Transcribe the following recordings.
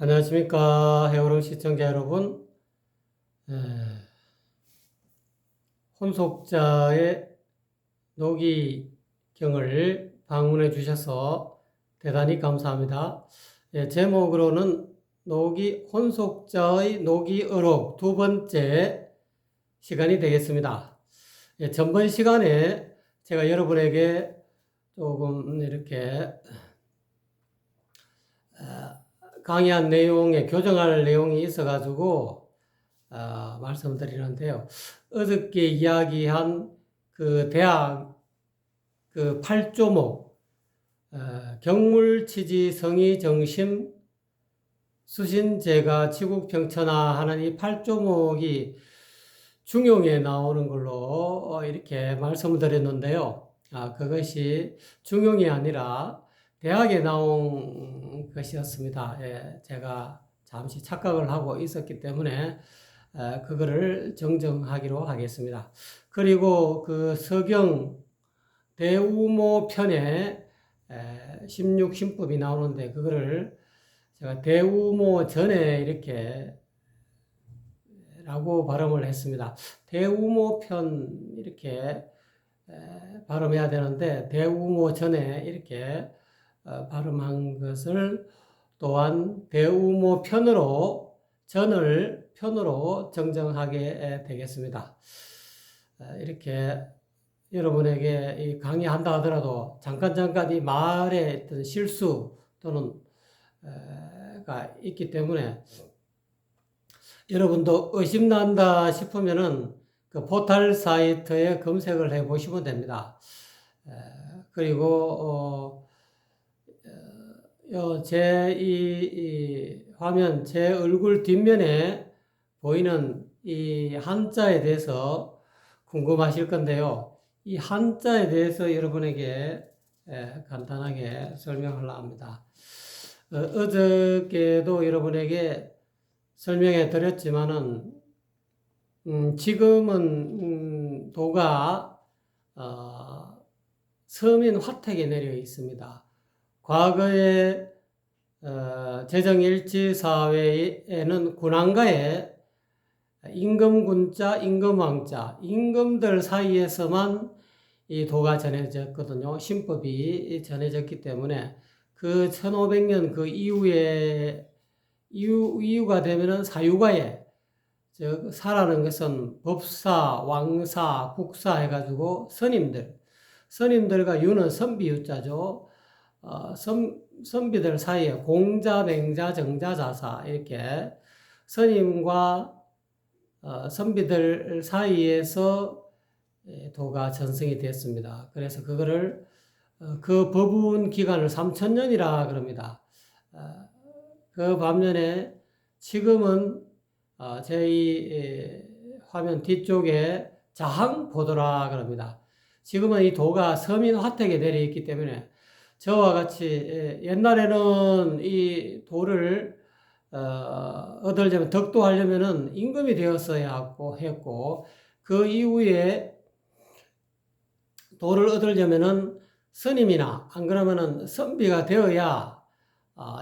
안녕하십니까 해오름 시청자 여러분. 에, 혼속자의 노기경을 방문해 주셔서 대단히 감사합니다. 제목으로는 혼속자의 노기의록 두 번째 시간이 되겠습니다. 전번 시간에 제가 여러분에게 조금 이렇게 강의한 내용에 교정할 내용이 있어가지고 말씀드리는데요. 어저께 이야기한 그 대학 그 8조목 경물치지 성의정심 수신제가 지국평천하 하는 이 8조목이 중용에 나오는 걸로 이렇게 말씀을 드렸는데요. 그것이 중용이 아니라 대학에 나온 것이었습니다. 제가 잠시 착각을 하고 있었기 때문에 그거를 정정하기로 하겠습니다. 그리고 그 서경 대우모 편에 16신법이 나오는데 그거를 제가 대우모 전에 이렇게 라고 발음을 했습니다. 대우모 편 이렇게 발음해야 되는데 대우모 전에 이렇게 발음한 것을 또한 대우모 편으로 전을 편으로 정정하게 되겠습니다. 이렇게 여러분에게 강의한다 하더라도 잠깐 이 말에 어떤 실수 또는 가 있기 때문에 여러분도 의심난다 싶으면은 그 포털 사이트에 검색을 해 보시면 됩니다. 그리고 이 화면 제 얼굴 뒷면에 보이는 이 한자에 대해서 궁금하실 건데요. 이 한자에 대해서 여러분에게 간단하게 설명하려 합니다. 어저께도 여러분에게 설명해 드렸지만은 지금은 도가 서민 화택에 내려 있습니다. 과거에 제정일치 사회에는 군왕가에 임금군자, 임금왕자, 임금들 사이에서만 이 도가 전해졌거든요. 신법이 전해졌기 때문에 그 1500년 그 이후가 되면은 사유가에 사라는 것은 법사, 왕사, 국사 해가지고 선임들과 유는 선비유자죠. 선비들 사이에 공자, 맹자, 정자, 자사 이렇게 선임과 선비들 사이에서 도가 전승이 됐습니다. 그래서 그거를 그 법운 기간을 3000년이라 그럽니다. 그 반면에 지금은 제 화면 뒤쪽에 자항보도라 그럽니다. 지금은 이 도가 서민 화택에 내려 있기 때문에 저와 같이 옛날에는 이 도를 얻으려면 덕도하려면은 임금이 되었어야 했고 그 이후에 도를 얻으려면은 스님이나 안 그러면은 선비가 되어야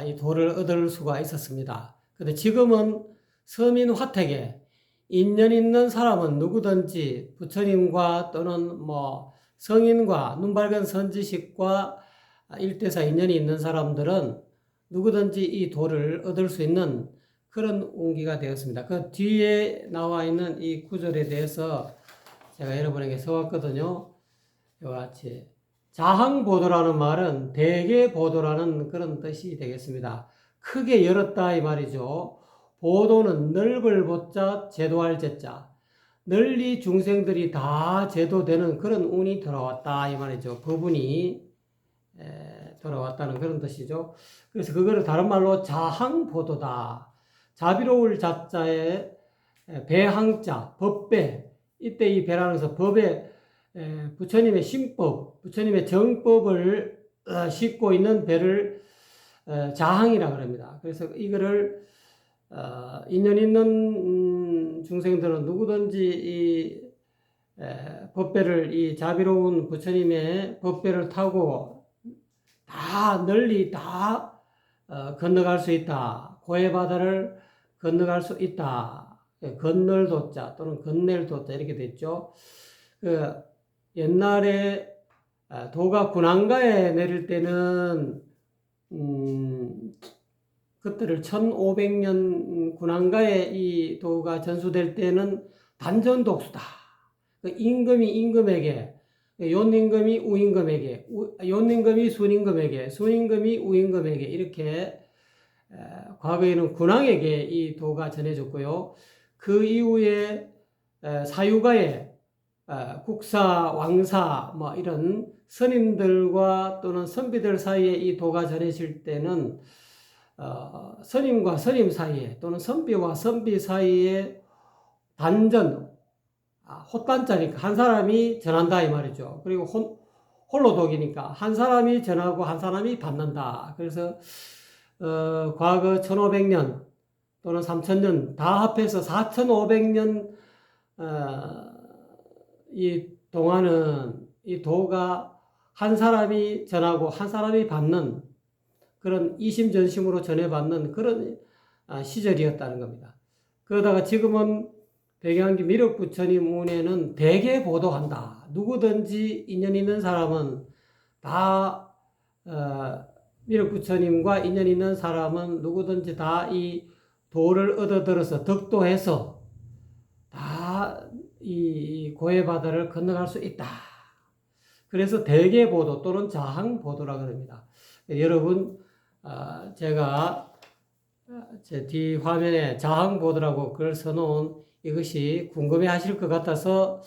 이 도를 얻을 수가 있었습니다. 근데 지금은 서민 화택에 인연 있는 사람은 누구든지 부처님과 또는 뭐 성인과 눈 밝은 선지식과 일대사 인연이 있는 사람들은 누구든지 이 도를 얻을 수 있는 그런 운기가 되었습니다. 그 뒤에 나와 있는 이 구절에 대해서 제가 여러분에게 써왔거든요. 이와 같이 자항보도라는 말은 대개 보도라는 그런 뜻이 되겠습니다. 크게 열었다 이 말이죠. 보도는 넓을 보자 제도할 제자, 널리 중생들이 다 제도되는 그런 운이 들어왔다 이 말이죠. 법운이 돌아왔다는 그런 뜻이죠. 그래서 그거를 다른 말로 자항보도다. 자비로울 자자에 배항자, 법배. 이때 이 배라는 것은 법에 부처님의 신법, 부처님의 정법을 싣고 있는 배를 자항이라고 합니다. 그래서 이거를 인연 있는 중생들은 누구든지 이 법배를 이 자비로운 부처님의 법배를 타고 다 널리 다 건너갈 수 있다. 고해 바다를 건너갈 수 있다. 건널 도자 또는 건넬 도자 이렇게 됐죠. 옛날에 도가 군항가에 내릴 때는 그때를 1500년 군항가에 이 도가 전수될 때는 단전 독수다. 임금이 임금에게, 요임금이 우임금에게, 요임금이 순임금에게, 순임금이 우임금에게 이렇게 과거에는 군왕에게 이 도가 전해졌고요. 그 이후에 사유가에 국사, 왕사 뭐 이런 선임들과 또는 선비들 사이에 이 도가 전해질 때는 선임과 선임 사이에 또는 선비와 선비 사이에 단전, 헛단자니까 한 사람이 전한다 이 말이죠. 그리고 홀로 독이니까 한 사람이 전하고 한 사람이 받는다. 그래서 과거 1500년 또는 3000년 다 합해서 4500년 이 동안은 이 도가 한 사람이 전하고 한 사람이 받는 그런 이심전심으로 전해받는 그런 시절이었다는 겁니다. 그러다가 지금은 백양기 미륵부처님 운에는 대개 보도한다. 누구든지 인연 있는 사람은 다 미륵부처님과 인연 있는 사람은 누구든지 다 이 도를 얻어들어서 덕도해서 다 이 고해 바다를 건너갈 수 있다. 그래서 대개 보도 또는 자항 보도라 그럽니다. 여러분 제가 제 뒤 화면에 자항 보도라고 글 써놓은 이것이 궁금해 하실 것 같아서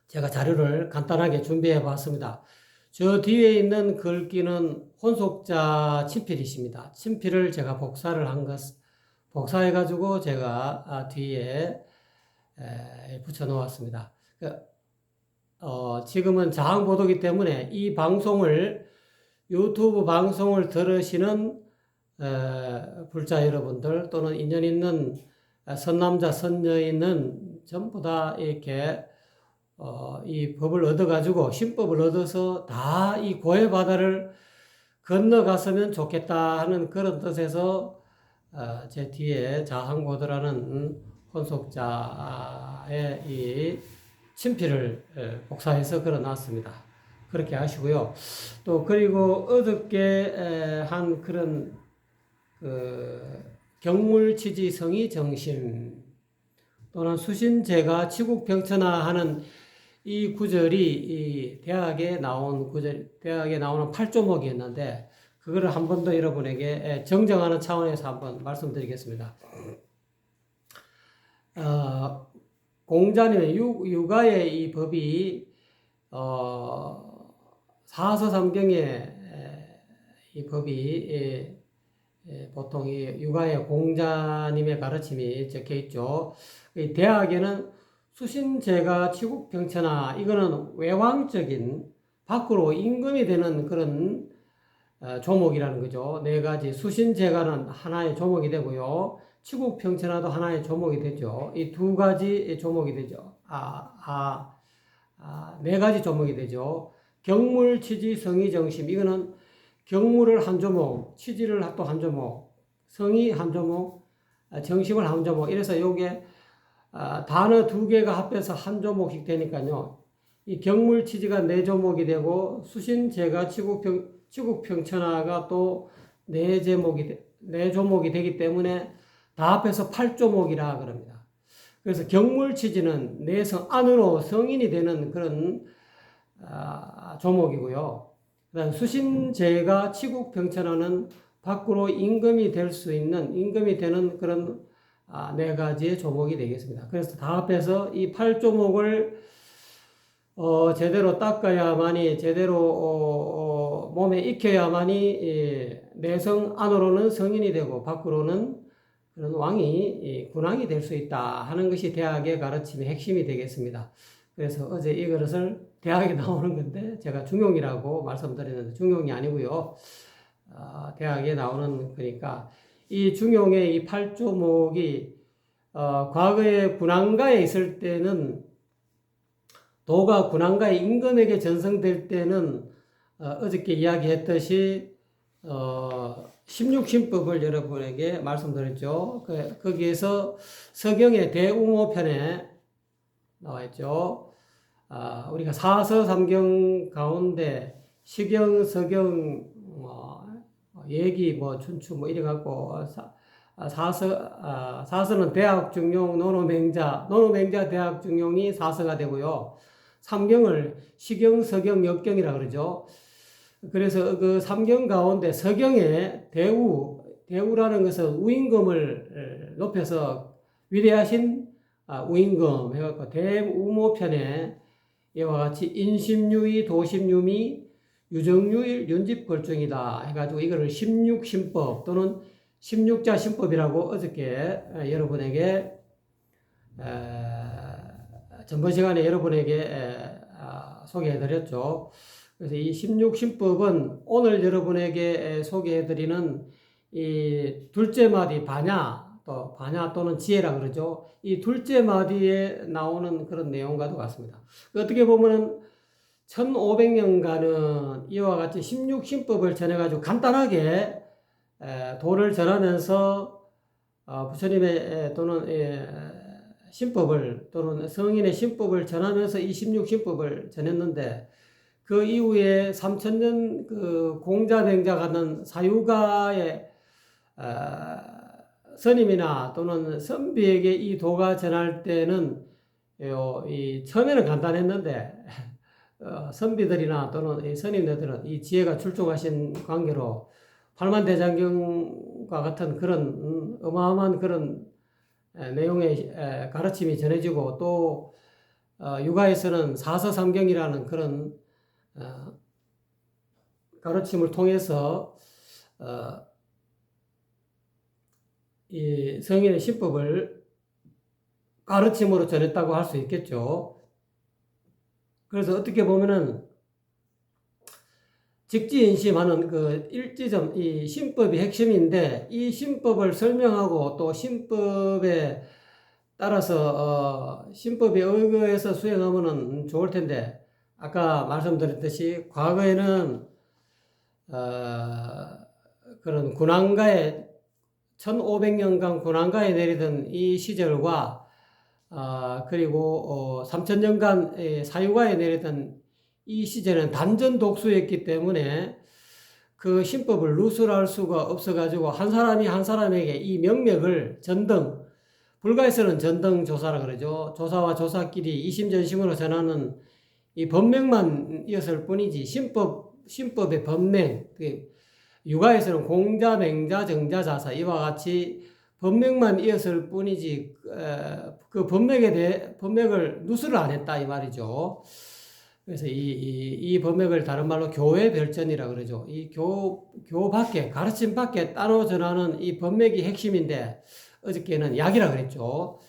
제가 자료를 간단하게 준비해 봤습니다. 저 뒤에 있는 글귀는 혼속자 친필이십니다. 친필을 제가 복사해 가지고 제가 뒤에 붙여 놓았습니다. 지금은 자항보도기 때문에 이 방송을 유튜브 방송을 들으시는 불자 여러분들 또는 인연 있는 선남자 선녀인은 전부 다 이렇게 이 법을 얻어가지고 신법을 얻어서 다 이 고해 바다를 건너갔으면 좋겠다 하는 그런 뜻에서 제 뒤에 자항보도라는 혼속자의 이 친필을 복사해서 걸어놨습니다. 그렇게 하시고요. 또 그리고 어저께 한 그런 경물치지성의 정심 또는 수신제가 치국병천하 하는 이 구절이 이 대학에 나오는 8조목이었는데 그거를 한 번 더 여러분에게 정정하는 차원에서 한번 말씀드리겠습니다. 공자님의 육아의 이 법이 사서삼경에 이 법이 보통 이 육아의 공자님의 가르침이 적혀 있죠. 대학에는 수신제가 치국병천하 이거는 외왕적인 밖으로 임금이 되는 그런 조목이라는 거죠. 네 가지 수신제가는 하나의 조목이 되고요. 치국병천하도 하나의 조목이 되죠. 이 두 가지 조목이 되죠. 네 가지 조목이 되죠. 경물, 치지, 성의, 정심. 이거는 경물을 한 조목, 치지를 또 한 조목, 성의 한 조목, 정심을 한 조목. 이래서 요게 단어 두 개가 합해서 한 조목씩 되니까요. 이 경물, 치지가 네 조목이 되고 수신제가 치국병천하가 또 네 조목이 되기 때문에 다 합해서 8조목이라 그럽니다. 그래서 경물치지는 내성 안으로 성인이 되는 그런 조목이고요. 그다음 수신제가 치국병천하는 밖으로 임금이 될 수 있는 임금이 되는 그런 네 가지의 조목이 되겠습니다. 그래서 다 합해서 이 8조목을 제대로 닦아야만이 제대로 몸에 익혀야만이 내성 안으로는 성인이 되고 밖으로는 그런 왕이 군왕이 될 수 있다 하는 것이 대학의 가르침의 핵심이 되겠습니다. 그래서 어제 이 그릇을 대학에 나오는 건데 제가 중용이라고 말씀드렸는데 중용이 아니고요. 대학에 나오는 거니까 이 중용의 이 8조목이 과거에 군왕가에 있을 때는 도가 군왕가의 임금에게 전승될 때는 어저께 이야기했듯이 16신법을 여러분에게 말씀드렸죠. 거기에서 서경의 대웅호편에 나와 있죠. 우리가 사서삼경 가운데 시경, 서경, 예기, 춘추 이래 갖고 사서는 대학중용, 노노맹자 대학중용이 사서가 되고요. 삼경을 시경, 서경, 역경이라 그러죠. 그래서 그 삼경 가운데 서경의 대우라는 것은 우임금을 높여서 위대하신 우임금 해갖고 대우모편에 이와 같이 인심유의, 도심유미, 유정유일, 윤집걸중이다 해가지고 이거를 16신법 또는 16자신법이라고 어저께 여러분에게 전번 시간에 여러분에게 소개해드렸죠. 그래서 이 16신법은 오늘 여러분에게 소개해드리는 이 둘째 마디 반야 또는 지혜라 그러죠. 이 둘째 마디에 나오는 그런 내용과도 같습니다. 어떻게 보면은 1500년간은 이와 같이 16신법을 전해가지고 간단하게 도를 전하면서 부처님의 또는 신법을 또는 성인의 신법을 전하면서 이 16신법을 전했는데 그 이후에 3000년 그 공자맹자 같은 사유가의 스님이나 또는 선비에게 이 도가 전할 때는 처음에는 간단했는데 선비들이나 또는 이 스님들은 이 지혜가 출중하신 관계로 팔만대장경과 같은 그런 어마어마한 그런 내용의 가르침이 전해지고 또 유가에서는 사서삼경이라는 그런 가르침을 통해서 이 성인의 신법을 가르침으로 전했다고 할 수 있겠죠. 그래서 어떻게 보면은 직지인심하는 그 일지점, 이 신법이 핵심인데 이 신법을 설명하고 또 신법에 따라서 신법에 의거해서 수행하면은 좋을 텐데 아까 말씀드렸듯이 과거에는 그런 군왕가에 1500년간 군왕가에 내리던 이 시절과 그리고 3000년간 사유가에 내리던 이 시절은 단전 독수였기 때문에 그 신법을 누설할 수가 없어가지고 한 사람이 한 사람에게 이 명맥을 전등, 불가에서는 전등조사라 그러죠. 조사와 조사끼리 이심전심으로 전하는 이 법맥만 이었을 뿐이지 신법의 법맥, 유가에서는 공자, 맹자, 정자, 자사 이와 같이 법맥만 이었을 뿐이지 그 법맥을 누설을 안 했다 이 말이죠. 그래서 이 법맥을 다른 말로 교회 별전이라 그러죠. 이 교 밖에 가르침 밖에 따로 전하는 이 법맥이 핵심인데 어저께는 약이라 그랬죠.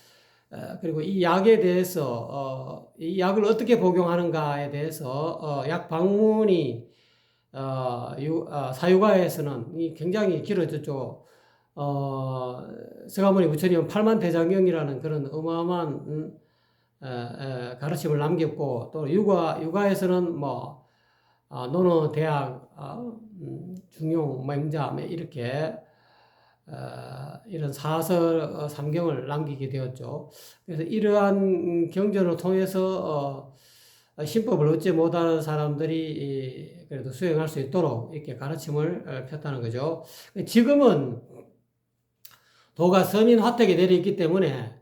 그리고 이 약에 대해서 이 약을 어떻게 복용하는가에 대해서 약 방문이 사유가에서는 굉장히 길어졌죠. 서가모니 부처님은 팔만대장경이라는 그런 어마어마한 가르침을 남겼고 또 유가에서는 노노 대학 중용 맹자 이렇게 이런 사서 삼경을 남기게 되었죠. 그래서 이러한 경전을 통해서 신법을 얻지 못하는 사람들이 그래도 수행할 수 있도록 이렇게 가르침을 폈다는 거죠. 지금은 도가 서민 화택에 내려있기 때문에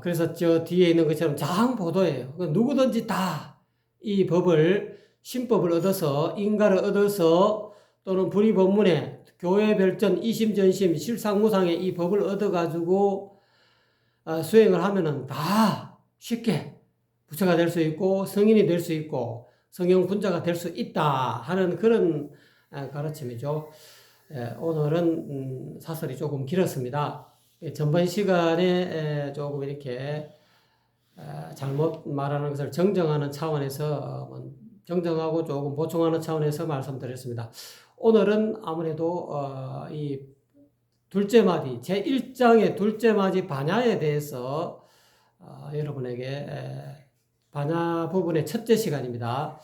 그래서 저 뒤에 있는 것처럼 자항보도예요. 누구든지 다 이 법을 신법을 얻어서 인가를 얻어서 또는 불의법문에 교회 별전 이심전심 실상무상에 이 법을 얻어가지고 수행을 하면은 다 쉽게 부처가 될 수 있고 성인이 될 수 있고 성형군자가 될 수 있다 하는 그런 가르침이죠. 오늘은 사설이 조금 길었습니다. 전번 시간에 조금 이렇게 잘못 말하는 것을 정정하는 차원에서 정정하고 조금 보충하는 차원에서 말씀드렸습니다. 오늘은 아무래도 이 둘째 마디 제1장의 둘째 마디 반야에 대해서 여러분에게 반야 부분의 첫째 시간입니다.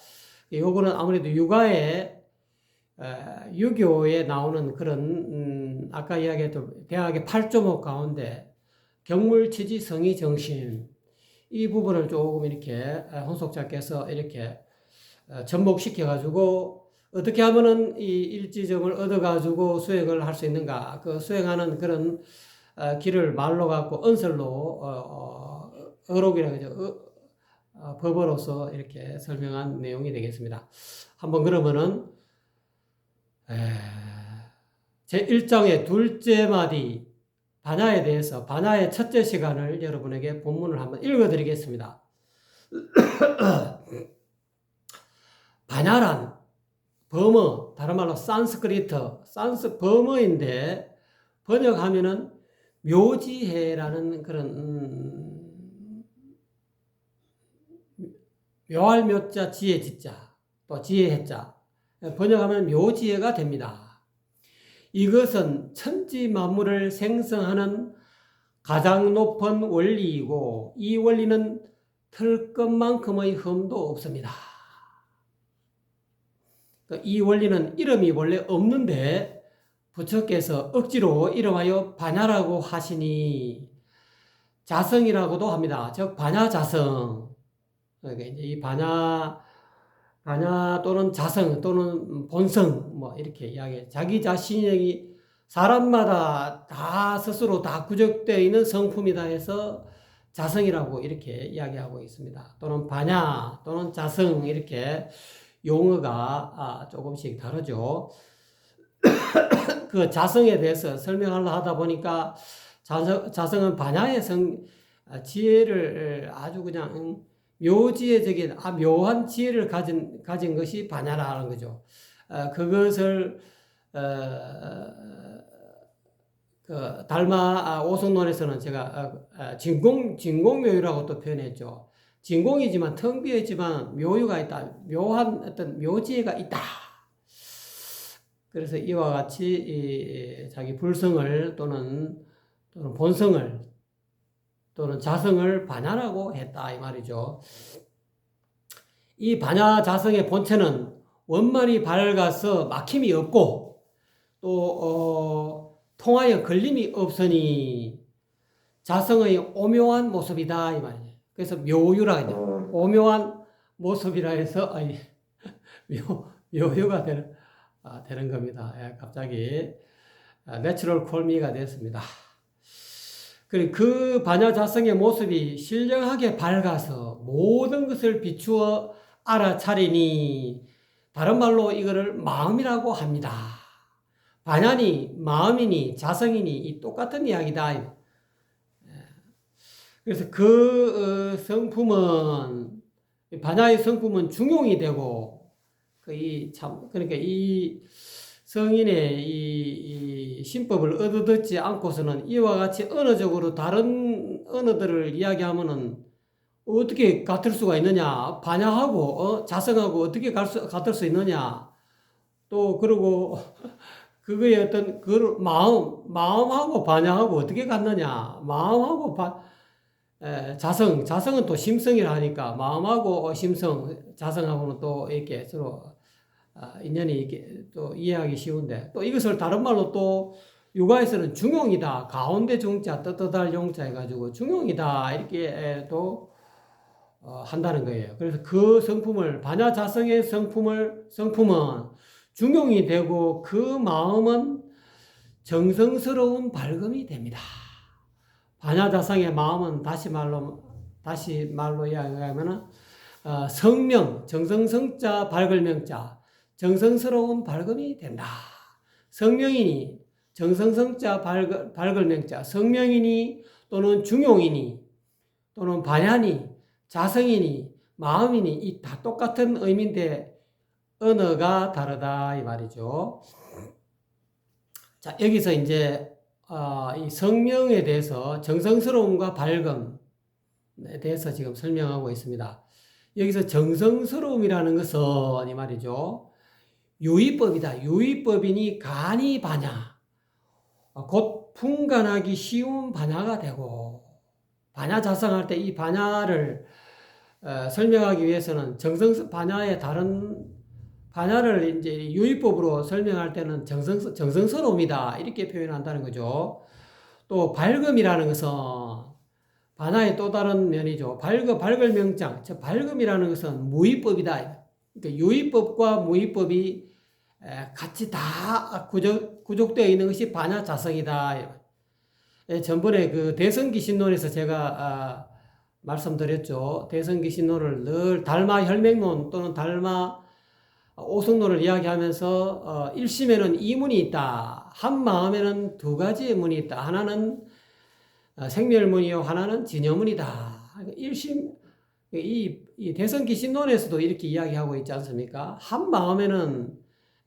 요거는 아무래도 유가의 유교에 나오는 그런 아까 이야기했던 대학의 8조목 가운데 경물, 취지, 성의, 정신 이 부분을 조금 이렇게 혼속자께서 이렇게 접목시켜 가지고 어떻게 하면은 이 일지점을 얻어 가지고 수행을 할 수 있는가, 그 수행하는 그런 길을 말로 갖고 언설로 어록이라고 하죠. 법어로서 이렇게 설명한 내용이 되겠습니다. 한번 그러면은 제 1장의 둘째 마디 반야에 대해서 반야의 첫째 시간을 여러분에게 본문을 한번 읽어드리겠습니다. 반야란 범어, 다른 말로 산스크리트, 범어인데 번역하면은 묘지해라는 그런 묘할 묘자, 지혜 지자, 또 지혜해자 번역하면 묘지해가 됩니다. 이것은 천지 만물을 생성하는 가장 높은 원리이고 이 원리는 틀 것만큼의 흠도 없습니다. 이 원리는 이름이 원래 없는데 부처께서 억지로 이름하여 반야라고 하시니 자성이라고도 합니다. 즉 반야자성. 그러니까 이제 이 반야 또는 자성 또는 본성 뭐 이렇게 이야기. 자기 자신이 사람마다 다 스스로 다 구적되어 있는 성품이다 해서 자성이라고 이렇게 이야기하고 있습니다. 또는 반야 또는 자성 이렇게 용어가 조금씩 다르죠. 그 자성에 대해서 설명하려 하다 보니까 자성은 반야의 지혜를 아주 그냥 묘지혜적인 묘한 지혜를 가진 것이 반야라는 거죠. 그것을 그 달마 오성론에서는 제가 진공묘유라고 또 표현했죠. 진공이지만 텅 비어있지만 묘유가 있다. 묘한 어떤 묘지혜가 있다. 그래서 이와 같이 자기 불성을 또는 본성을 또는 자성을 반야라고 했다 이 말이죠. 이 반야 자성의 본체는 원만히 밝아서 막힘이 없고 또 통하여 걸림이 없으니 자성의 오묘한 모습이다 이 말이에요. 그래서 묘유라 하죠. 오묘한 모습이라 해서 묘유가 되는 겁니다. 갑자기 내추럴 콜미가 됐습니다. 그리고 그 반야 자성의 모습이 신령하게 밝아서 모든 것을 비추어 알아차리니 다른 말로 이거를 마음이라고 합니다. 반야니 마음이니 자성이니 이 똑같은 이야기다. 그래서 그 성품은 반야의 성품은 중용이 되고 그러니까 이 성인의 이 신법을 얻어듣지 않고서는 이와 같이 언어적으로 다른 언어들을 이야기하면은 어떻게 같을 수가 있느냐? 반야하고 자성하고 어떻게 같을 수 있느냐? 또 그리고 그거의 어떤 그 마음하고 반야하고 어떻게 같느냐? 마음하고 자성은 또 심성이라 하니까 마음하고 심성, 자성하고는 또 이렇게 서로 인연이 이렇게 또 이해하기 쉬운데 또 이것을 다른 말로 또 유가에서는 중용이다. 가운데 중자 떳떳할 용자 해가지고 중용이다 이렇게 또 한다는 거예요. 그래서 그 성품을 반야 자성의 성품은 중용이 되고 그 마음은 정성스러운 밝음이 됩니다. 반야 자성의 마음은 다시 말로 이야기하면은 성명 정성성자 밝을 명자 정성스러운 밝음이 된다. 성명이니 정성성자 밝을 명자 성명이니 또는 중용이니 또는 반야니 자성이니 마음이니 이 다 똑같은 의미인데 언어가 다르다 이 말이죠. 자 여기서 이제 이 성명에 대해서 정성스러움과 밝음에 대해서 지금 설명하고 있습니다. 여기서 정성스러움이라는 것은 이 말이죠. 유의법이다. 유의법이니 간이 반야. 곧 분간하기 쉬운 반야가 되고 반야 자성할 때 이 반야를 설명하기 위해서는 반야의 다른 반야를 이제 유의법으로 설명할 때는 정성스러움이다. 이렇게 표현한다는 거죠. 또 밝음이라는 것은 반야의 또 다른 면이죠. 밝을 명장. 저 밝음이라는 것은 무의법이다. 그러니까 유의법과 무의법이 같이 다 구족되어 있는 것이 반야 자성이다. 전번에 그 대성기신론에서 제가 말씀드렸죠. 대성기신론을 늘 달마 혈맹론 또는 달마 오성론을 이야기하면서 일심에는 이문이 있다. 한 마음에는 두 가지의 문이 있다. 하나는 생멸문이요, 하나는 진여문이다. 일심 이 대성기신론에서도 이렇게 이야기하고 있지 않습니까? 한 마음에는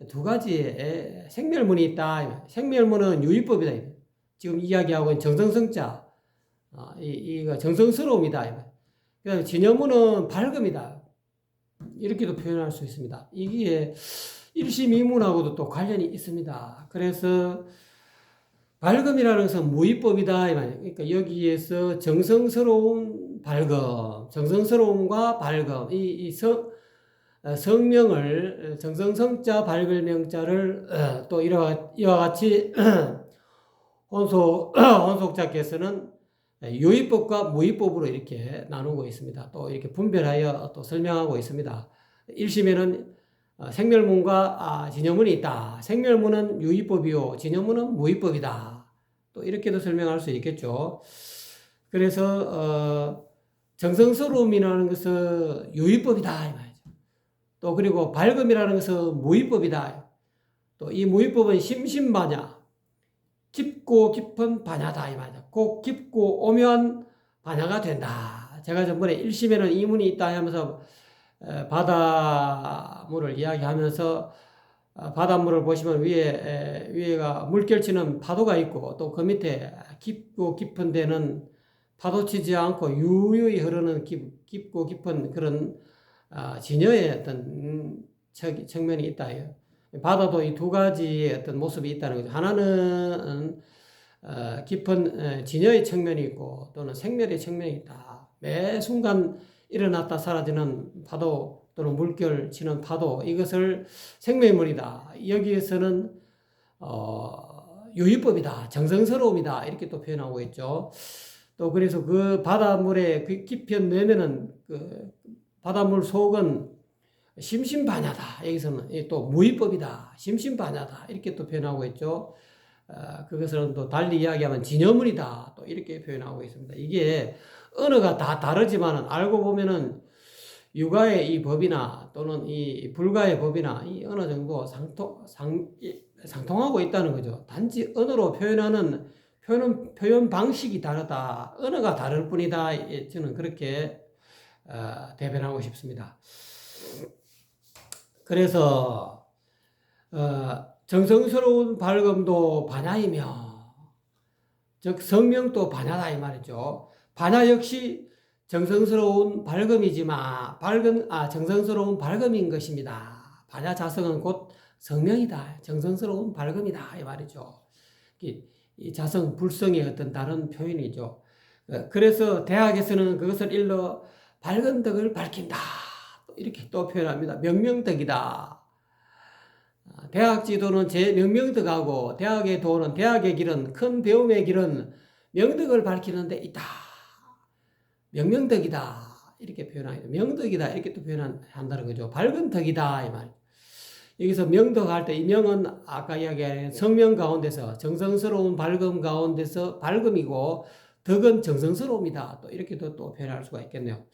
두 가지의 생멸문이 있다. 생멸문은 유의법이다. 지금 이야기하고 있는 정성성자, 이거 정성스러움이다. 그다음에 진여문은 밝음이다. 이렇게도 표현할 수 있습니다. 이게 일심이문하고도 또 관련이 있습니다. 그래서 밝음이라는 것은 무의법이다. 그러니까 여기에서 정성스러운 밝음, 정성스러움과 밝음, 성명을 정성성자 밝을 명자를 또 이와 같이 혼속자께서는 유의법과 무의법으로 이렇게 나누고 있습니다. 또 이렇게 분별하여 또 설명하고 있습니다. 1심에는 생멸문과 진여문이 있다. 생멸문은 유의법이요, 진여문은 무의법이다. 또 이렇게도 설명할 수 있겠죠. 그래서 정성스러움이라는 것은 유의법이다 이 말이죠. 또 그리고 밝음이라는 것은 무의법이다. 또 이 무의법은 심심반야, 깊고 깊은 반야다 이 말이죠. 꼭 깊고 오묘한 반야가 된다. 제가 전번에 1심에는 이문이 있다 하면서 바닷물을 이야기하면서 바닷물을 보시면 위에가 물결치는 파도가 있고 또 그 밑에 깊고 깊은 데는 파도치지 않고 유유히 흐르는 깊고 깊은 그런 진여의 어떤 측면이 있다. 바다도 이 두 가지의 어떤 모습이 있다는 거죠. 하나는 깊은 진여의 측면이 있고 또는 생멸의 측면이 있다. 매 순간 일어났다 사라지는 파도 또는 물결 치는 파도, 이것을 생명물이다. 여기에서는 유의법이다. 정성스러움이다. 이렇게 또 표현하고 있죠. 또 그래서 그 바닷물의 그 깊이는 내면은 그 바닷물 속은 심심반야다. 여기서는 또 무의법이다. 심심반야다. 이렇게 또 표현하고 있죠. 그것은 또 달리 이야기하면 진여물이다. 또 이렇게 표현하고 있습니다. 이게 언어가 다 다르지만 알고 보면은 육아의 이 법이나 또는 이 불가의 법이나 이 어느 정도 상통하고 있다는 거죠. 단지 언어로 표현하는 표현 방식이 다르다. 언어가 다를 뿐이다. 저는 그렇게 대변하고 싶습니다. 그래서 정성스러운 밝음도 반야이며 즉 성명도 반야다 이 말이죠. 반야 역시 정성스러운 밝음이지만 정성스러운 밝음인 것입니다. 반야 자성은 곧 성명이다. 정성스러운 밝음이다 이 말이죠. 이 자성 불성의 어떤 다른 표현이죠. 그래서 대학에서는 그것을 일러 밝은 덕을 밝힌다. 이렇게 또 표현합니다. 명명덕이다. 대학 지도는 제 명명덕하고 대학의 도는 대학의 길은 큰 배움의 길은 명덕을 밝히는 데 있다. 명명덕이다. 이렇게 표현합니다. 명덕이다. 이렇게 또 표현한다는 거죠. 밝은 덕이다. 이 말. 여기서 명덕할 때 이 명은 아까 이야기한 성명 가운데서 정성스러운 밝음 가운데서 밝음이고 덕은 정성스러움이다. 또 이렇게도 또 표현할 수가 있겠네요.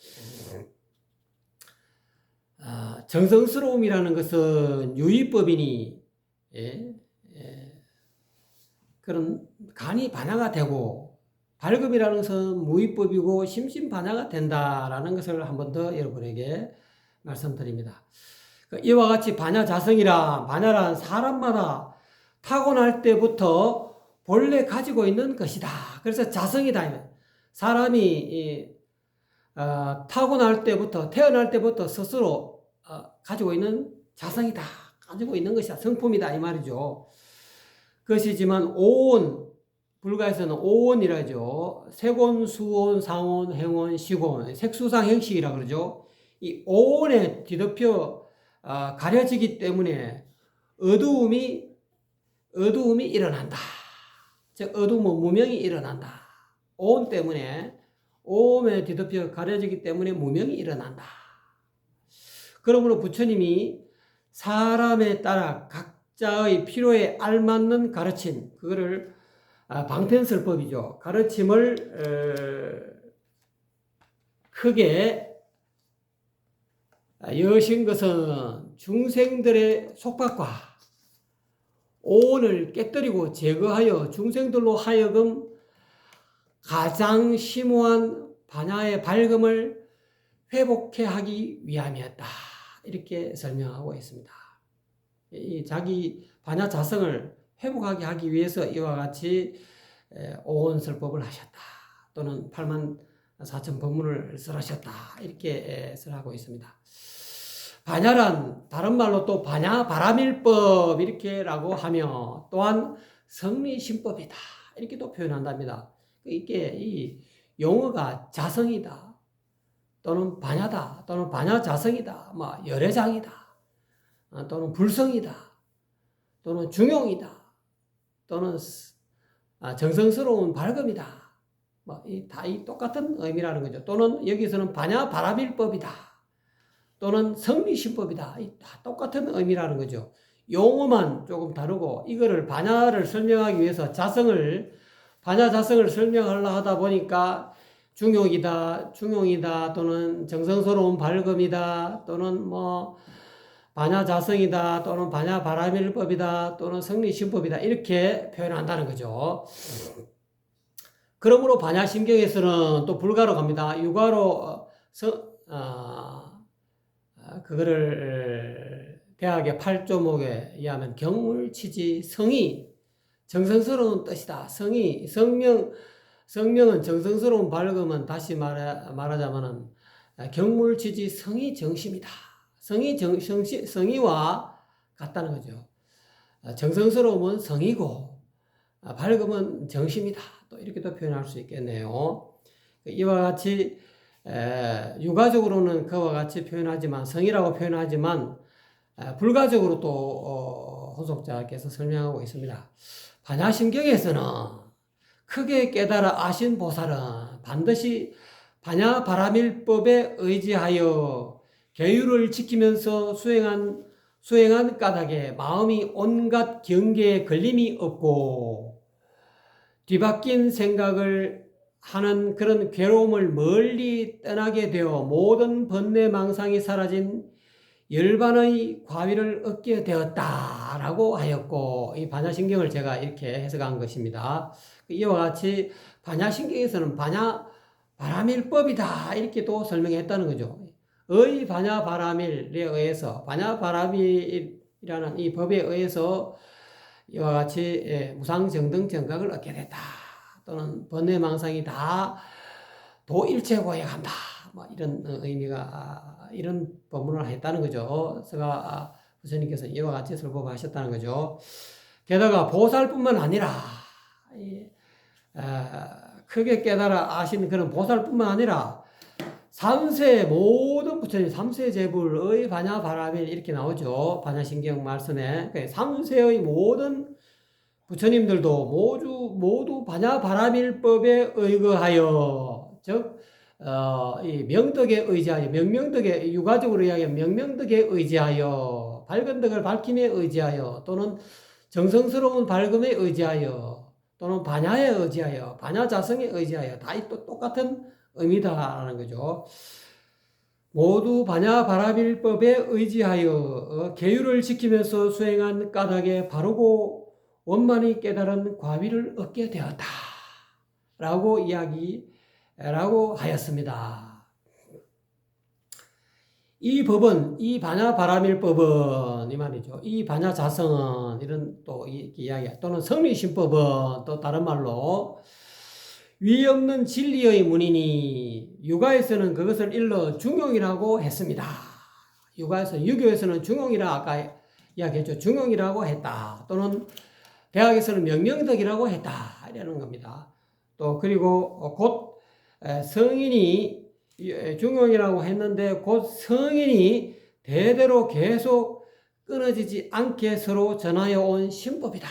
정성스러움이라는 것은 유의법이니 그런 간이 반야가 되고 밝음이라는 것은 무의법이고 심심반야가 된다라는 것을 한 번 더 여러분에게 말씀드립니다. 이와 같이 반야 자성이라 반야란 사람마다 타고날 때부터 본래 가지고 있는 것이다. 그래서 자성이다. 사람이 타고날 때부터 태어날 때부터 스스로 가지고 있는 자성이다. 가지고 있는 것이다. 성품이다. 이 말이죠. 그것이지만 오온, 불가에서는 오온이라죠. 색온, 수온, 상온, 행온, 식온, 색수상 행식이라 그러죠. 이 오온에 뒤덮여 가려지기 때문에 어두움이 일어난다. 즉 어두움은 무명이 일어난다. 오음 때문에 오음에 뒤덮여 가려지기 때문에 무명이 일어난다. 그러므로 부처님이 사람에 따라 각자의 필요에 알맞는 가르침, 그거를 방편설법이죠. 가르침을 크게 여신 것은 중생들의 속박과 오온을 깨뜨리고 제거하여 중생들로 하여금 가장 심오한 반야의 밝음을 회복해 하기 위함이었다. 이렇게 설명하고 있습니다. 이 자기 반야 자성을 회복하게 하기 위해서 이와 같이 오온설법을 하셨다. 또는 84,000 법문을 설하셨다. 이렇게 설하고 있습니다. 반야란 다른 말로 또 반야 바라밀법 이렇게라고 하며 또한 성리신법이다. 이렇게 또 표현한답니다. 이게 이 용어가 자성이다. 또는 반야다. 또는 반야 자성이다. 열애장이다. 또는 불성이다. 또는 중용이다. 또는 정성스러운 밝음이다. 다 이 똑같은 의미라는 거죠. 또는 여기서는 반야 바라밀법이다. 또는 성리신법이다. 다 똑같은 의미라는 거죠. 용어만 조금 다르고 이거를 반야를 설명하기 위해서 반야 자성을 설명하려 하다 보니까 중용이다 또는 정성스러운 밝음이다 또는 반야 자성이다 또는 반야 바라밀법이다 또는 성리신법이다 이렇게 표현한다는 거죠. 그러므로 반야심경에서는 또 불가로 갑니다. 유가로 그거를 대학의 8조목에 의하면 경물치지 성이 정성스러운 뜻이다. 성명은 정성스러운 밝음은 다시 말하자면은 경물치지 성이 정심이다. 성의와 같다는 거죠. 정성스러움은 성이고 밝음은 정심이다. 또 이렇게도 표현할 수 있겠네요. 이와 같이 유가적으로는 그와 같이 표현하지만 성이라고 표현하지만 불가적으로 또 호속자께서 설명하고 있습니다. 반야심경에서는 크게 깨달아 아신 보살은 반드시 반야 바라밀법에 의지하여 계율을 지키면서 수행한 까닭에 마음이 온갖 경계에 걸림이 없고 뒤바뀐 생각을 하는 그런 괴로움을 멀리 떠나게 되어 모든 번뇌망상이 사라진 열반의 과위를 얻게 되었다라고 하였고 이 반야심경을 제가 이렇게 해석한 것입니다. 이와 같이 반야심경에서는 반야 바라밀법이다 이렇게 또 설명했다는 거죠. 의 반야 바라밀에 의해서 반야 바라밀이라는 이 법에 의해서 이와 같이 무상정등 정각을 얻게 됐다. 또는 번뇌망상이 다 도일체고해간다. 이런 의미가 이런 법문을 했다는 거죠. 서가 부처님께서 이와 같이 설법하셨다는 거죠. 게다가 보살뿐만 아니라 크게 깨달아 아신 그런 보살뿐만 아니라 3세 모든 부처님 3세 제불의 반야 바라밀 이렇게 나오죠. 반야심경 말씀에 3세의 모든 부처님들도 모두 반야 바라밀법에 의거하여 즉 이 명덕에 의지하여 명명덕에 유가적으로 이야기하면 명명덕에 의지하여 밝은 덕을 밝힘에 의지하여 또는 정성스러운 밝음에 의지하여 또는 반야에 의지하여 반야 자성에 의지하여 다 또 똑같은 의미다라는 거죠. 모두 반야 바라밀법에 의지하여 계율을 지키면서 수행한 까닭에 바르고 원만히 깨달은 과위를 얻게 되었다 라고 하였습니다. 이 법은 이 반야 바라밀법은 이 말이죠. 이 반야 자성은 이런 또 이야기 또는 성리신법은 또 다른 말로 위 없는 진리의 문이니 유가에서는 그것을 일러 중용이라고 했습니다. 유교에서는 중용이라 아까 이야기했죠. 중용이라고 했다. 또는 대학에서는 명명덕이라고 했다. 이라는 겁니다. 또 그리고 곧 성인이 중용이라고 했는데 곧 성인이 대대로 계속 끊어지지 않게 서로 전하여 온 신법이다.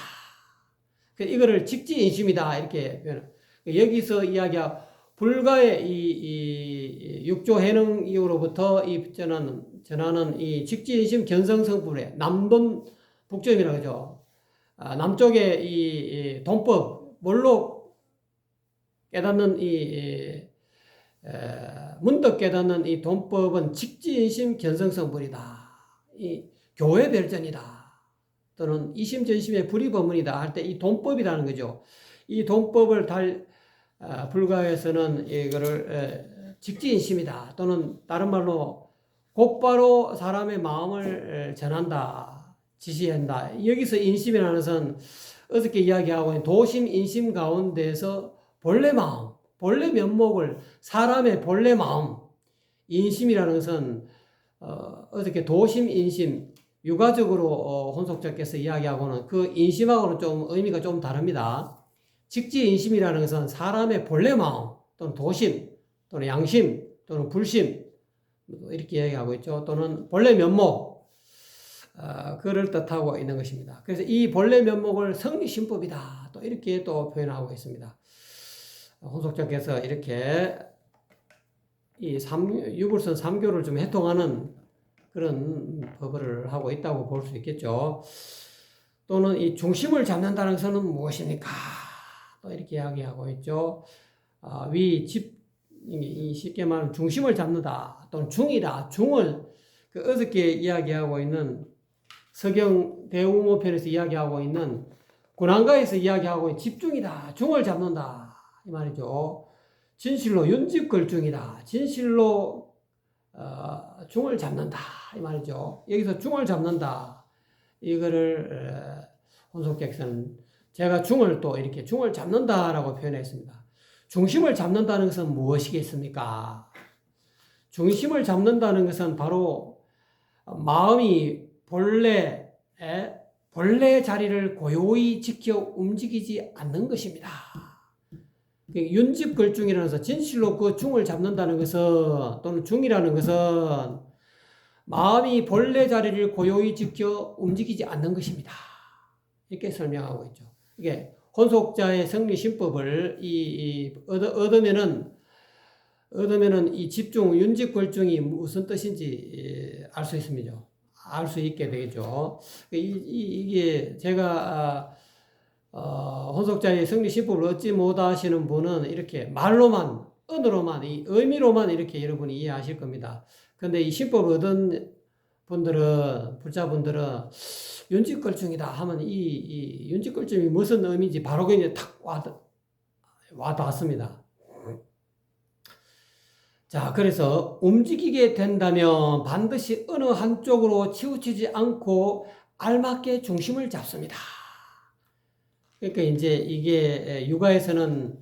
이거를 직지인심이다 이렇게 표현. 여기서 이야기하 불가의 이 육조 해능 이후로부터 이 전하는 이 직지인심 견성성불의 남돈 북점이라 그러죠. 남쪽의 이 돈법 뭘로 깨닫는 문득 깨닫는 이 돈법은 직지인심 견성성불이다. 이 교회 별전이다. 또는 이심전심의 불이법문이다 할 때 이 돈법이라는 거죠. 이 돈법을 불가에서는 이거를 직지인심이다 또는 다른 말로 곧바로 사람의 마음을 전한다, 지시한다. 여기서 인심이라는 것은 어떻게 이야기하고 있는 도심 인심 가운데서 본래 마음, 본래 면목을 사람의 본래 마음, 인심이라는 것은 어떻게 도심 인심 유가적으로 혼속자께서 이야기하고는 그 인심하고는 좀 의미가 좀 다릅니다. 직지인심이라는 것은 사람의 본래 마음 또는 도심 또는 양심 또는 불심 이렇게 이야기하고 있죠. 또는 본래 면목 그를 뜻하고 있는 것입니다. 그래서 이 본래 면목을 성리신법이다 또 이렇게 또 표현하고 있습니다. 혼속자께서 이렇게 이 유불선 3교를 좀 해통하는 그런 법을 하고 있다고 볼 수 있겠죠. 또는 이 중심을 잡는다는 것은 무엇입니까? 또 이렇게 이야기하고 있죠. 쉽게 말하면 중심을 잡는다 또는 중이다. 중을 어저께 이야기하고 있는 서경 대우모편에서 이야기하고 있는 군안가에서 이야기하고 있는 집중이다. 중을 잡는다 이 말이죠. 진실로 윤직걸중이다. 진실로 중을 잡는다 이 말이죠. 여기서 중을 잡는다 이거를 혼속객선은 제가 중을 또 이렇게 중을 잡는다라고 표현했습니다. 중심을 잡는다는 것은 무엇이겠습니까? 중심을 잡는다는 것은 바로 마음이 본래 자리를 고요히 지켜 움직이지 않는 것입니다. 윤집걸중이라는 것은 진실로 그 중을 잡는다는 것은 또는 중이라는 것은 마음이 본래 자리를 고요히 지켜 움직이지 않는 것입니다. 이렇게 설명하고 있죠. 이게 혼속자의 성리신법을 얻으면은 이 집중, 윤집걸중이 무슨 뜻인지 알 수 있습니다. 알 수 있게 되겠죠. 이게 제가 혼속자의 성리신법을 얻지 못하시는 분은 이렇게 말로만, 언어로만, 이 의미로만 이렇게 여러분이 이해하실 겁니다. 근데 이 신법을 얻은 분들은, 불자분들은 윤직걸중이다 하면 이 윤직걸중이 무슨 의미인지 바로 그냥 탁 와닿습니다. 자, 그래서 움직이게 된다면 반드시 어느 한쪽으로 치우치지 않고 알맞게 중심을 잡습니다. 그러니까 이제 이게 육아에서는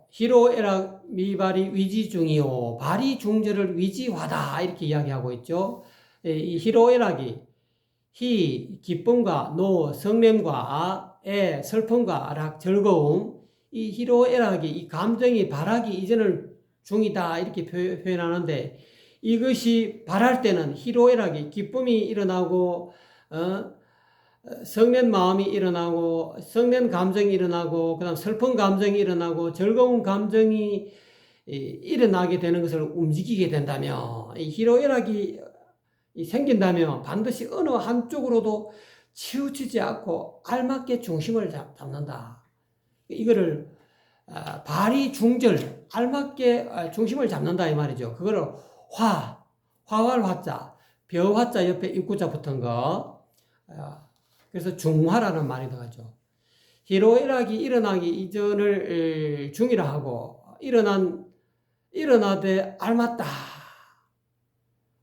희로애락 미발이 위지중이요 발이 중절을 위지화다 이렇게 이야기하고 있죠. 이 희로애락이 희 기쁨과 노 성냄과 애 슬픔과 락 즐거움 이 희로애락이 이 감정이 발하기 이전을 중이다 이렇게 표현하는데 이것이 발할 때는 희로애락이 기쁨이 일어나고 성낸 마음이 일어나고 성낸 감정이 일어나고 그다음 슬픈 감정이 일어나고 즐거운 감정이 일어나게 되는 것을 움직이게 된다면 이 희로애락이 생긴다면 반드시 어느 한쪽으로도 치우치지 않고 알맞게 중심을 잡는다. 이거를 발이 중절 알맞게 중심을 잡는다 이 말이죠. 그거를 화활 화자 벼화자 옆에 입구자 붙은 거 그래서 중화라는 말이 들어가죠. 희로애락이 일어나기 이전을 중이라 하고 일어나되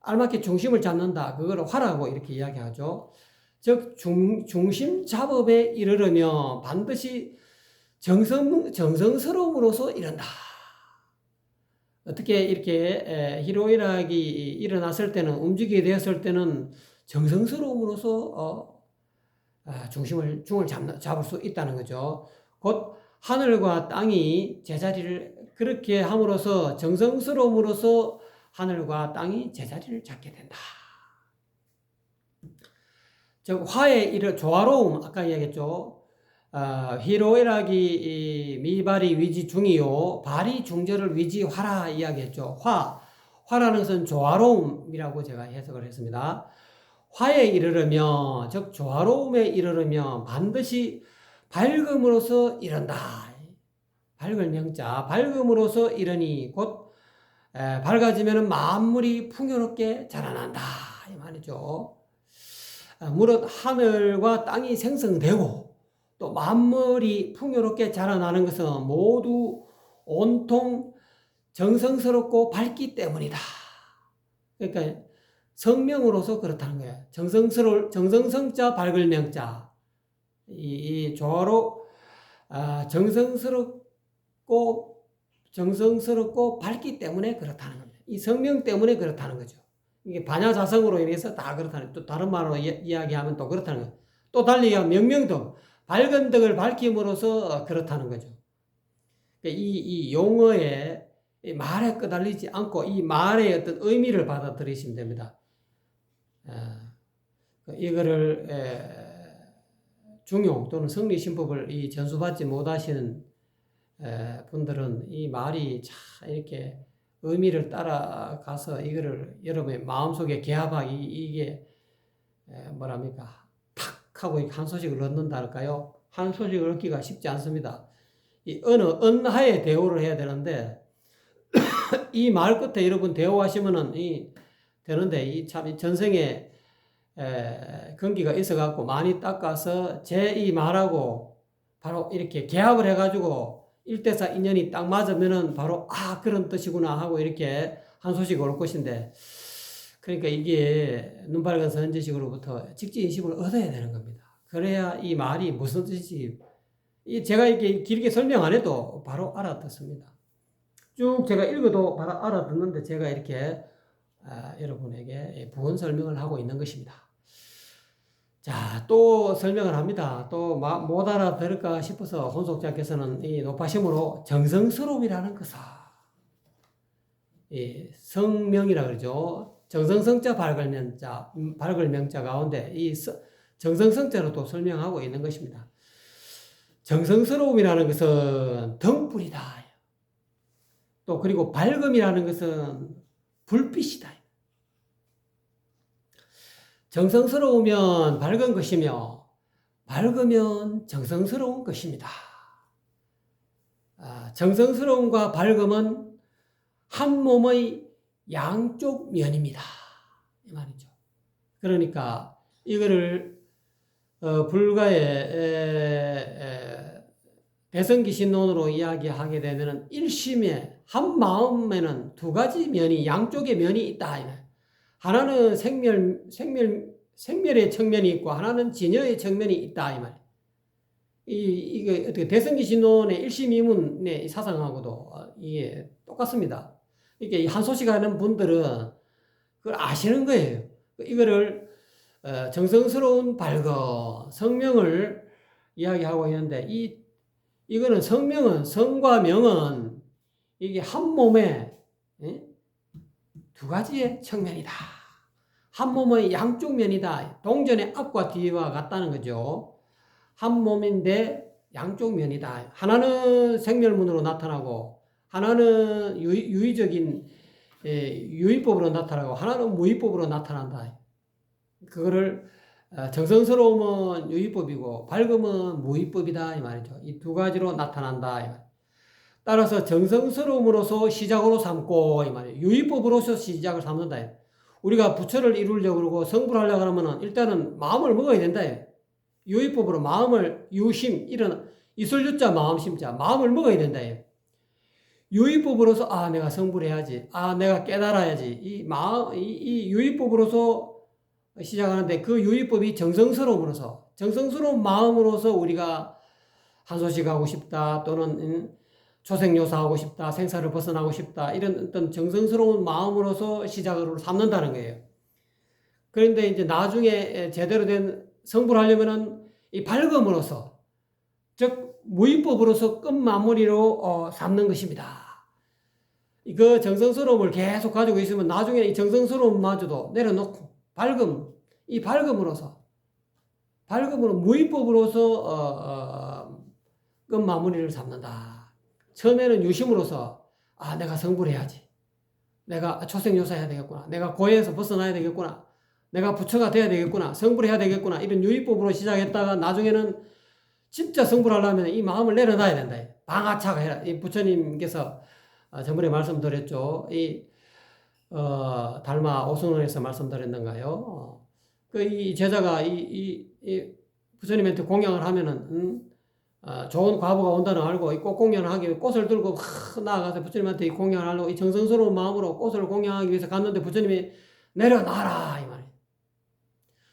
알맞게 중심을 잡는다. 그걸 화라고 이렇게 이야기하죠. 즉 중심 작업에 이르려면 반드시 정성스러움으로서 이른다. 어떻게 이렇게 희로애락이 일어났을 때는 움직이게 되었을 때는 정성스러움으로서 중을 잡을 수 있다는 거죠. 곧 하늘과 땅이 제자리를 그렇게 함으로써 정성스러움으로써 하늘과 땅이 제자리를 잡게 된다. 즉 화의 조화로움 아까 이야기했죠. 희로애락이 미발이 위지 중이요 발이 중절을 위지 화라 이야기했죠. 화라는 것은 조화로움이라고 제가 해석을 했습니다. 화에 이르르면 즉 조화로움에 이르르면 반드시 밝음으로써 이른다. 밝을 명자 밝음으로써 이르니 곧 밝아지면 만물이 풍요롭게 자라난다 이 말이죠. 무릇 하늘과 땅이 생성되고 또 만물이 풍요롭게 자라나는 것은 모두 온통 정성스럽고 밝기 때문이다. 그러니까 성명으로서 그렇다는 거예요. 정성성자 밝을 명자. 이 조화로 정성스럽고 밝기 때문에 그렇다는 겁니다. 이 성명 때문에 그렇다는 거죠. 이게 반야자성으로 인해서 다 그렇다는, 또 다른 말로 이야기하면 또 그렇다는 거예요. 또 달리 명명덕, 밝은 덕을 밝힘으로써 그렇다는 거죠. 이 용어에 말에 끄달리지 않고 이 말의 어떤 의미를 받아들이시면 됩니다. 이거를 중용 또는 성리신법을 이 전수받지 못하시는 분들은 이 말이 참 이렇게 의미를 따라가서 이거를 여러분의 마음속에 개합하기 이게 뭐랍니까? 탁 하고 한 소식을 얻는다 할까요? 한 소식을 얻기가 쉽지 않습니다. 이 언하에 대우를 해야 되는데 이 말 끝에 여러분 대우하시면은 되는데 이 참 전생에 근기가 있어갖고 많이 닦아서 제 이 말하고 바로 이렇게 개합을 해가지고 1대4 인연이 딱 맞으면은 바로 그런 뜻이구나 하고 이렇게 한 소식이 올 것인데 그러니까 이게 눈밝은 선지식으로부터 직지인식을 얻어야 되는 겁니다. 그래야 이 말이 무슨 뜻인지 제가 이렇게 길게 설명 안 해도 바로 알아듣습니다. 쭉 제가 읽어도 바로 알아듣는데 제가 이렇게 여러분에게 부언 설명을 하고 있는 것입니다. 자, 또 설명을 합니다. 또 못 알아들을까 싶어서 혼속자께서는 이 높아심으로 정성스러움이라는 것은 성명이라 그러죠. 정성성자 밝을 명자 가운데 이 정성성자로 또 설명하고 있는 것입니다. 정성스러움이라는 것은 등불이다. 또 그리고 밝음이라는 것은 불빛이다. 정성스러우면 밝은 것이며 밝으면 정성스러운 것입니다. 정성스러움과 밝음은 한 몸의 양쪽 면입니다. 이 말이죠. 그러니까 이거를 불가의 대성기신론으로 이야기하게 되면 일심에 한 마음에는 두 가지 면이 양쪽의 면이 있다. 하나는 생멸의 측면이 있고 하나는 진여의 측면이 있다 이 말. 이게 어떻게 대성기신론의 일심이문의 사상하고도 이게 똑같습니다. 이게 한 소식하는 분들은 그걸 아시는 거예요. 이거를 정성스러운 밝어 성명을 이야기하고 있는데 이거는 성과 명은 이게 한 몸에 두 가지의 측면이다. 한 몸의 양쪽 면이다. 동전의 앞과 뒤와 같다는 거죠. 한 몸인데 양쪽 면이다. 하나는 생멸문으로 나타나고 하나는 유의적인 유의법으로 나타나고 하나는 무의법으로 나타난다. 그거를 정성스러움은 유의법이고 밝음은 무의법이다 이 말이죠. 이 두 가지로 나타난다 이 말. 따라서 정성스러움으로서 시작으로 삼고 이 말이에요. 유의법으로서 시작을 삼는다. 우리가 부처를 이루려고 그러고 성불 하려고 하면은 일단은 마음을 먹어야 된다. 유의법으로 마음을 유심 이런 이설유자 마음심자 마음을 먹어야 된다. 유의법으로서 내가 성불해야지. 내가 깨달아야지. 이 유의법으로서 시작하는데 그 유의법이 정성스러운 마음으로서 우리가 한소식하고 싶다 또는 초생요사하고 싶다, 생사를 벗어나고 싶다, 이런 어떤 정성스러운 마음으로서 시작을 삼는다는 거예요. 그런데 이제 나중에 제대로 된 성불하려면은 이 밝음으로서, 즉, 무의법으로서 끝마무리로 삼는 것입니다. 그 정성스러움을 계속 가지고 있으면 나중에 이 정성스러움마저도 내려놓고 이 밝음으로 무위법으로서 끝 마무리를 삼는다. 처음에는 유심으로서 내가 성불해야지. 내가 초생요사 해야 되겠구나. 내가 고해에서 벗어나야 되겠구나. 내가 부처가 돼야 되겠구나. 성불해야 되겠구나. 이런 유의법으로 시작했다가 나중에는 진짜 성불하려면 이 마음을 내려놔야 된다. 방아차가 해라. 이 부처님께서 저번에 말씀드렸죠. 달마 오선원에서 말씀드렸는가요? 이 제자가 이 부처님한테 공양을 하면은, 좋은 과보가 온다는 걸 알고 이 꽃 공양을 하기 위해 꽃을 들고 나아가서 부처님한테 이 공양을 하려고 이 정성스러운 마음으로 꽃을 공양하기 위해서 갔는데 부처님이 내려놔라 이 말이에요.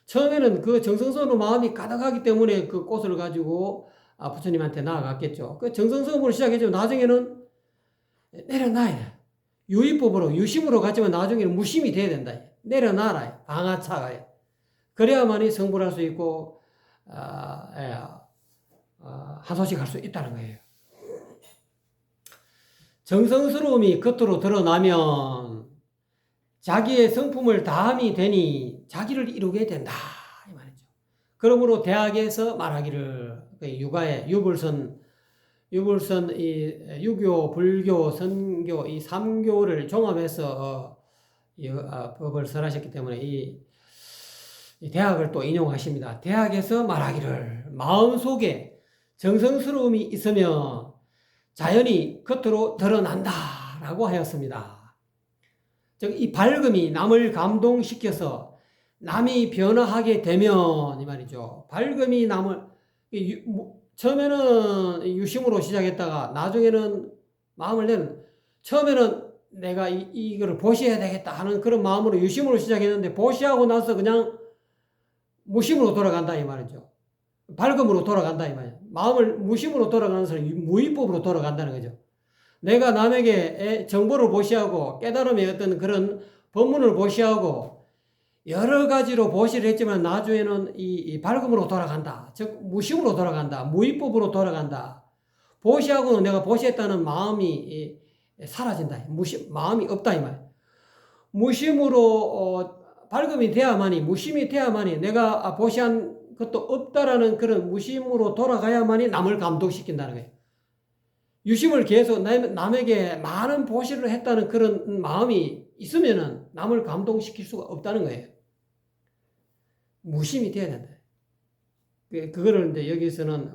처음에는 그 정성스러운 마음이 가득하기 때문에 그 꽃을 가지고 부처님한테 나아갔겠죠. 그 정성스러움으로 시작했지만 나중에는 내려놔야 돼. 유의법으로 유심으로 갔지만 나중에는 무심이 돼야 된다. 내려놔라. 방아차가. 그래야만이 성불할 수 있고 하소식 할 수 있다는 거예요. 정성스러움이 겉으로 드러나면 자기의 성품을 다함이 되니 자기를 이루게 된다 이 말이죠. 그러므로 대학에서 말하기를 육아에 유불선 이 유교, 불교, 선교 이 3교를 종합해서 법을 설하셨기 때문에 이 대학을 또 인용하십니다. 대학에서 말하기를 마음속에 정성스러움이 있으면 자연히 겉으로 드러난다라고 하였습니다. 즉 이 밝음이 남을 감동시켜서 남이 변화하게 되면 이 말이죠. 밝음이 남을 처음에는 유심으로 시작했다가 나중에는 마음을 내는 처음에는 내가 이거를 보시해야 되겠다 하는 그런 마음으로 유심으로 시작했는데 보시하고 나서 그냥 무심으로 돌아간다 이 말이죠. 밝음으로 돌아간다 이 말이에요. 마음을 무심으로 돌아가는 사람이 무위법으로 돌아간다는 거죠. 내가 남에게 정보를 보시하고 깨달음의 어떤 그런 법문을 보시하고 여러 가지로 보시를 했지만 나중에는 이 밝음으로 돌아간다. 즉 무심으로 돌아간다. 무위법으로 돌아간다. 보시하고는 내가 보시했다는 마음이 사라진다. 마음이 없다 이 말. 무심으로 밝음이 돼야만이 무심이 돼야만이 내가 보시한 것도 없다라는 그런 무심으로 돌아가야만이 남을 감동시킨다는 거예요. 유심을 계속 남에게 많은 보시를 했다는 그런 마음이 있으면은 남을 감동시킬 수가 없다는 거예요. 무심이 돼야 된다. 그거를 이제 여기서는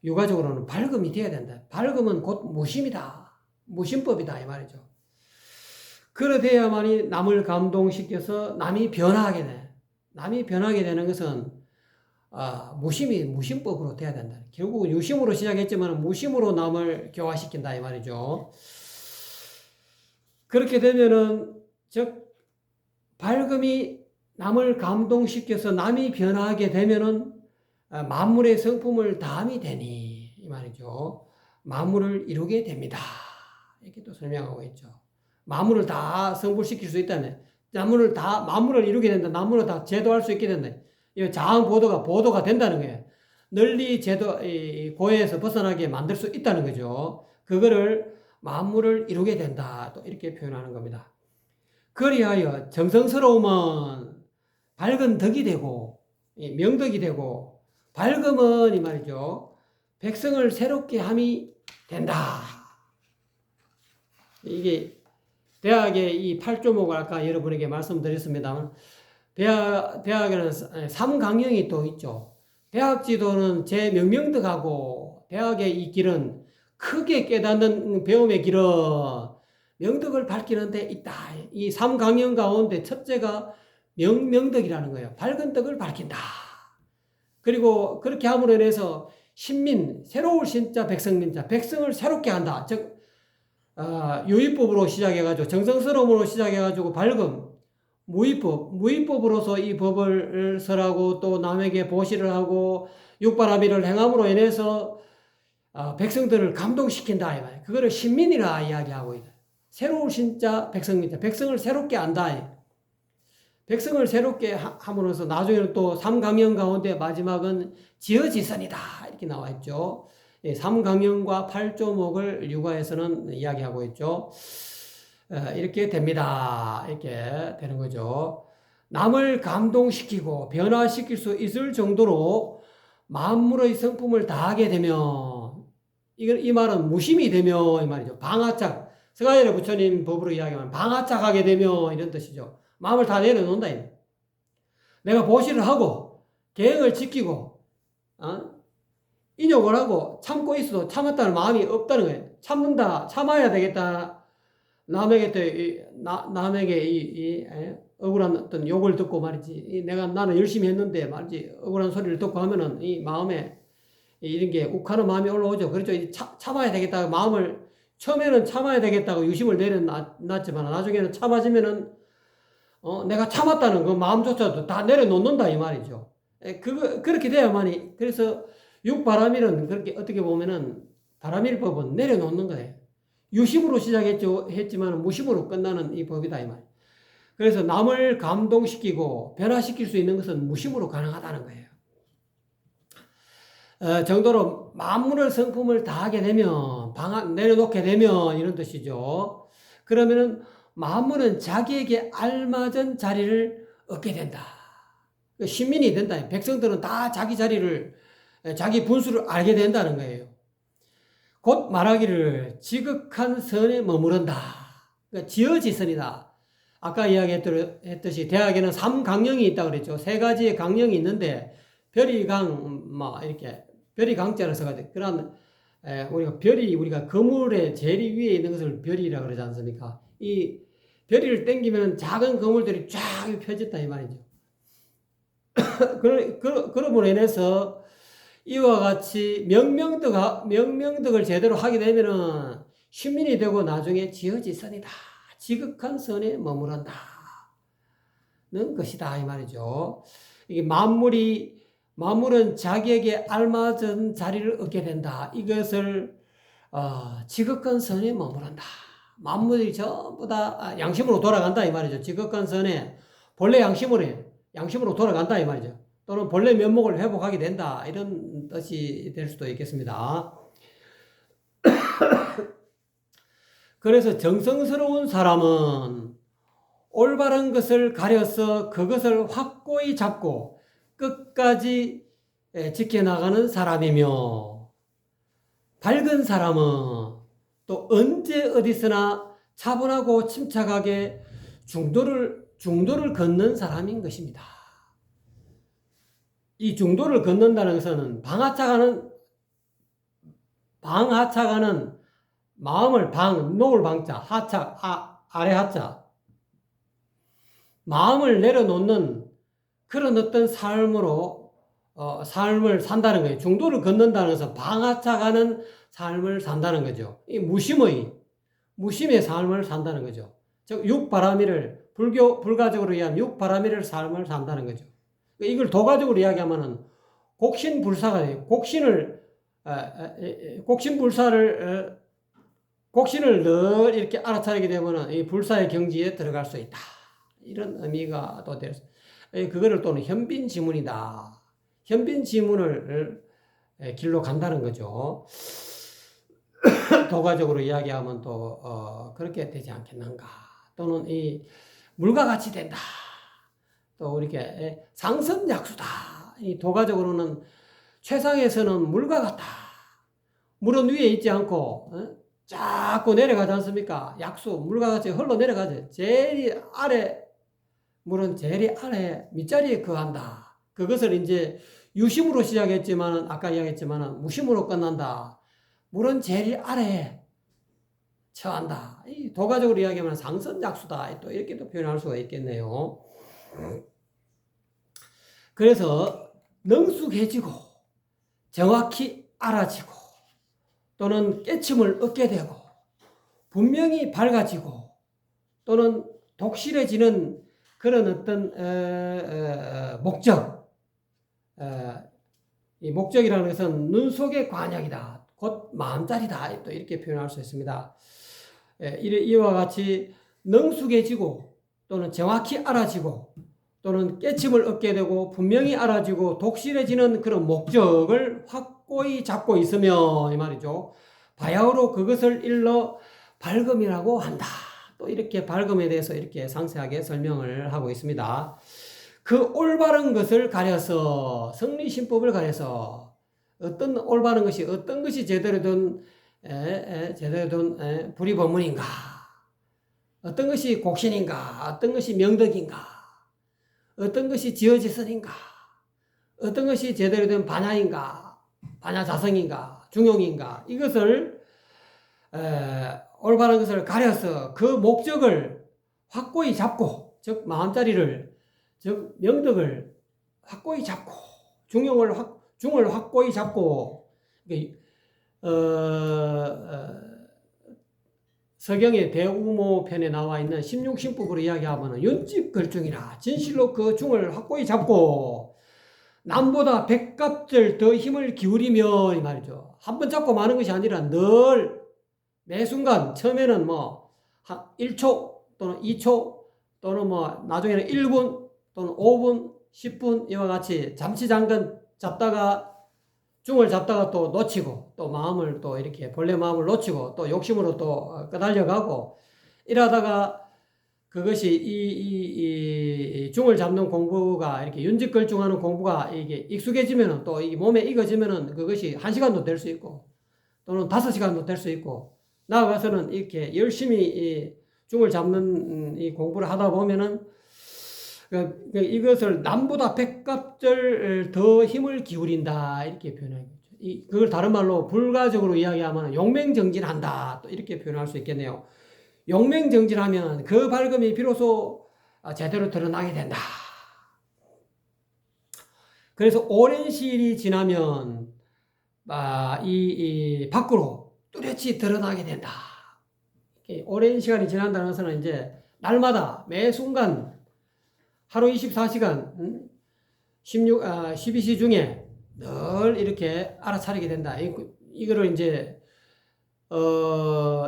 유가적으로는 밝음이 돼야 된다. 밝음은 곧 무심이다. 무심법이다 이 말이죠. 그래야만이 남을 감동시켜서 남이 변화하게 돼. 남이 변하게 되는 것은 무심법으로 돼야 된다. 결국은 유심으로 시작했지만 무심으로 남을 교화시킨다 이 말이죠. 그렇게 되면은 즉 밝음이 남을 감동시켜서 남이 변화하게 되면은 만물의 성품을 다함이 되니 이 말이죠. 만물을 이루게 됩니다. 이렇게 또 설명하고 있죠. 만물을 다 성불시킬 수 있다면 만물을 이루게 된다. 만물을 다 제도할 수 있게 된다. 이 자항보도가 된다는 거예요. 널리 고해에서 벗어나게 만들 수 있다는 거죠. 그거를 만물을 이루게 된다. 또 이렇게 표현하는 겁니다. 그리하여 정성스러움은 밝은 덕이 되고 명덕이 되고 밝음은 이 말이죠. 백성을 새롭게 함이 된다. 이게 대학의 이 8조목을 아까 여러분에게 말씀드렸습니다만 대학에는 3강령이 또 있죠. 대학 지도는 제 명명덕하고 대학의 이 길은 크게 깨닫는 배움의 길은 명덕을 밝히는 데 있다. 이 3강령 가운데 첫째가 명덕이라는 거예요. 밝은 덕을 밝힌다. 그리고 그렇게 함으로 인해서 신민, 새로울 신자, 백성민자, 백성을 새롭게 한다. 즉 유의법으로 시작해가지고 정성스러움으로 시작해가지고 밝음, 무위법으로서 이 법을 설하고 또 남에게 보시를 하고 육바라밀을 행함으로 인해서 백성들을 감동시킨다 이 말. 그거를 신민이라 이야기하고 있다. 새로운 신자, 백성민자, 백성을 새롭게 안다. 백성을 새롭게 함으로써 나중에는 또 3강령 가운데 마지막은 지어지선이다 이렇게 나와 있죠. 삼강령과 팔조목을 육아에서는 이야기하고 있죠. 이렇게 됩니다. 이렇게 되는 거죠. 남을 감동시키고 변화시킬 수 있을 정도로 만물의 성품을 다하게 되면, 이 말은 무심이 되면 이 말이죠. 방아착, 스가랴 부처님 법으로 이야기하면 방아착하게 되면 이런 뜻이죠. 마음을 다 내려놓는다. 내가 보시를 하고 계획을 지키고 인욕을 하고 참고 있어도 참았다는 마음이 없다는 거예요. 참는다, 참아야 되겠다. 남에게 억울한 어떤 욕을 듣고 말이지. 나는 열심히 했는데 말이지. 억울한 소리를 듣고 하면은 이 마음에 이런 게 욱하는 마음이 올라오죠. 그렇죠. 참아야 되겠다고 마음을, 처음에는 참아야 되겠다고 유심을 내려놨지만 나중에는 참아지면은 내가 참았다는 그 마음조차도 다 내려놓는다 이 말이죠. 그렇게 돼야만이, 그래서 육바라밀은 그렇게 어떻게 보면은 바라밀법은 내려놓는 거예요. 유심으로 시작했지만 무심으로 끝나는 이 법이다 이 말. 그래서 남을 감동시키고 변화시킬 수 있는 것은 무심으로 가능하다는 거예요. 정도로 만물의 성품을 다하게 되면, 내려놓게 되면 이런 뜻이죠. 그러면은 만물은 자기에게 알맞은 자리를 얻게 된다. 신민이 된다. 백성들은 다 자기 자리를, 자기 분수를 알게 된다는 거예요. 곧 말하기를 지극한 선에 머무른다. 그러니까 지어지선이다. 아까 이야기했듯이 대학에는 3강령이 있다고 그랬죠. 3가지의 강령이 있는데 별이강, 이렇게 별이 강자를 써가지고, 그런 우리가 거물의 제일 위에 있는 것을 별이라고 그러지 않습니까? 이 별이를 당기면 작은 거물들이 쫙 펴졌다 이 말이죠. 그러므로 인해서 이와 같이 명명덕을 제대로 하게 되면은 신민이 되고 나중에 지어지선이다. 지극한 선에 머무른다. 는 것이다 이 말이죠. 이게 만물은 자기에게 알맞은 자리를 얻게 된다. 이것을 지극한 선에 머무른다. 만물이 전부 다 양심으로 돌아간다 이 말이죠. 지극한 선에 본래 양심으로 돌아간다 이 말이죠. 또는 본래 면목을 회복하게 된다. 이런 뜻이 될 수도 있겠습니다. 그래서 정성스러운 사람은 올바른 것을 가려서 그것을 확고히 잡고 끝까지 지켜나가는 사람이며, 밝은 사람은 또 언제 어디서나 차분하고 침착하게 중도를 걷는 사람인 것입니다. 이 중도를 걷는다는 것은 방하차가는 마음을 놓을 방자, 하차, 아래 하차, 마음을 내려놓는 그런 어떤 삶을 산다는 거예요. 중도를 걷는다는 것은 방하차가는 삶을 산다는 거죠. 이 무심의 삶을 산다는 거죠. 즉 육바라밀을, 불가적으로 이해하면 육바라밀의 삶을 산다는 거죠. 이걸 도가적으로 이야기하면은 곡신불사가 돼요. 곡신을 늘 이렇게 알아차리게 되면은 이 불사의 경지에 들어갈 수 있다. 이런 의미가 또 되어서, 그거를 또는 현빈지문이다. 현빈지문을 길로 간다는 거죠. 도가적으로 이야기하면 또 그렇게 되지 않겠는가. 또는 이 물과 같이 된다. 또 이렇게 상선약수다. 이 도가적으로는 최상에서는 물과 같다. 물은 위에 있지 않고 자꾸 내려가지 않습니까? 약수 물과 같이 흘러 내려가죠. 제일 아래 물은 제일 아래 밑자리에 거한다. 그것을 이제 유심으로 시작했지만 아까 이야기했지만 무심으로 끝난다. 물은 제일 아래에 처한다. 이 도가적으로 이야기하면 상선약수다. 또 이렇게도 표현할 수가 있겠네요. 그래서 능숙해지고 정확히 알아지고 또는 깨침을 얻게 되고 분명히 밝아지고 또는 독실해지는 그런 어떤 목적, 이 목적이라는 것은 눈 속의 관약이다. 곧 마음자리다. 또 이렇게 표현할 수 있습니다. 이와 같이 능숙해지고 또는 정확히 알아지고 또는 깨침을 얻게 되고 분명히 알아지고 독실해지는 그런 목적을 확고히 잡고 있으며 이 말이죠. 바야흐로 그것을 일러 발금이라고 한다. 또 이렇게 발금에 대해서 이렇게 상세하게 설명을 하고 있습니다. 그 올바른 것을 가려서 성리신법을 가려서 어떤 올바른 것이 어떤 것이 제대로 된 불의법문인가, 어떤 것이 곡신인가, 어떤 것이 명덕인가, 어떤 것이 지어지선인가, 어떤 것이 제대로 된 반야인가, 반야자성인가, 중용인가, 이것을 올바른 것을 가려서 그 목적을 확고히 잡고, 즉 마음자리를, 즉 명덕을 확고히 잡고, 중을 확고히 잡고, 서경의 대우모편에 나와 있는 16신법으로 이야기하면 윤집걸중이라 진실로 그 중을 확고히 잡고 남보다 100갑절 더 힘을 기울이며 이 말이죠. 한번 잡고 마는 것이 아니라 늘 매 순간 처음에는 뭐 1초 또는 2초 또는 뭐 나중에는 1분 또는 5분 10분 이와 같이 잠시 잠깐 잡다가 중을 잡다가 또 놓치고 또 마음을 또 이렇게 본래 마음을 놓치고 또 욕심으로 또 끄달려가고 이러다가 그것이 이 중을 잡는 공부가 이렇게 윤직걸중하는 공부가 이게 익숙해지면은 또 이 몸에 익어지면은 그것이 1시간도 될 수 있고 또는 5시간도 될 수 있고 나아가서는 이렇게 열심히 이 중을 잡는 이 공부를 하다 보면은 이것을 남보다 100갑절 더 힘을 기울인다 이렇게 표현합니다. 그걸 다른 말로 불가적으로 이야기하면 용맹정진한다 또 이렇게 표현할 수 있겠네요. 용맹정진하면 그 발금이 비로소 제대로 드러나게 된다. 그래서 오랜 시일이 지나면 이 밖으로 뚜렷이 드러나게 된다. 오랜 시간이 지난다는 것은 이제 날마다 매 순간 하루 24시간 12시 중에 늘 이렇게 알아차리게 된다. 이거를 이제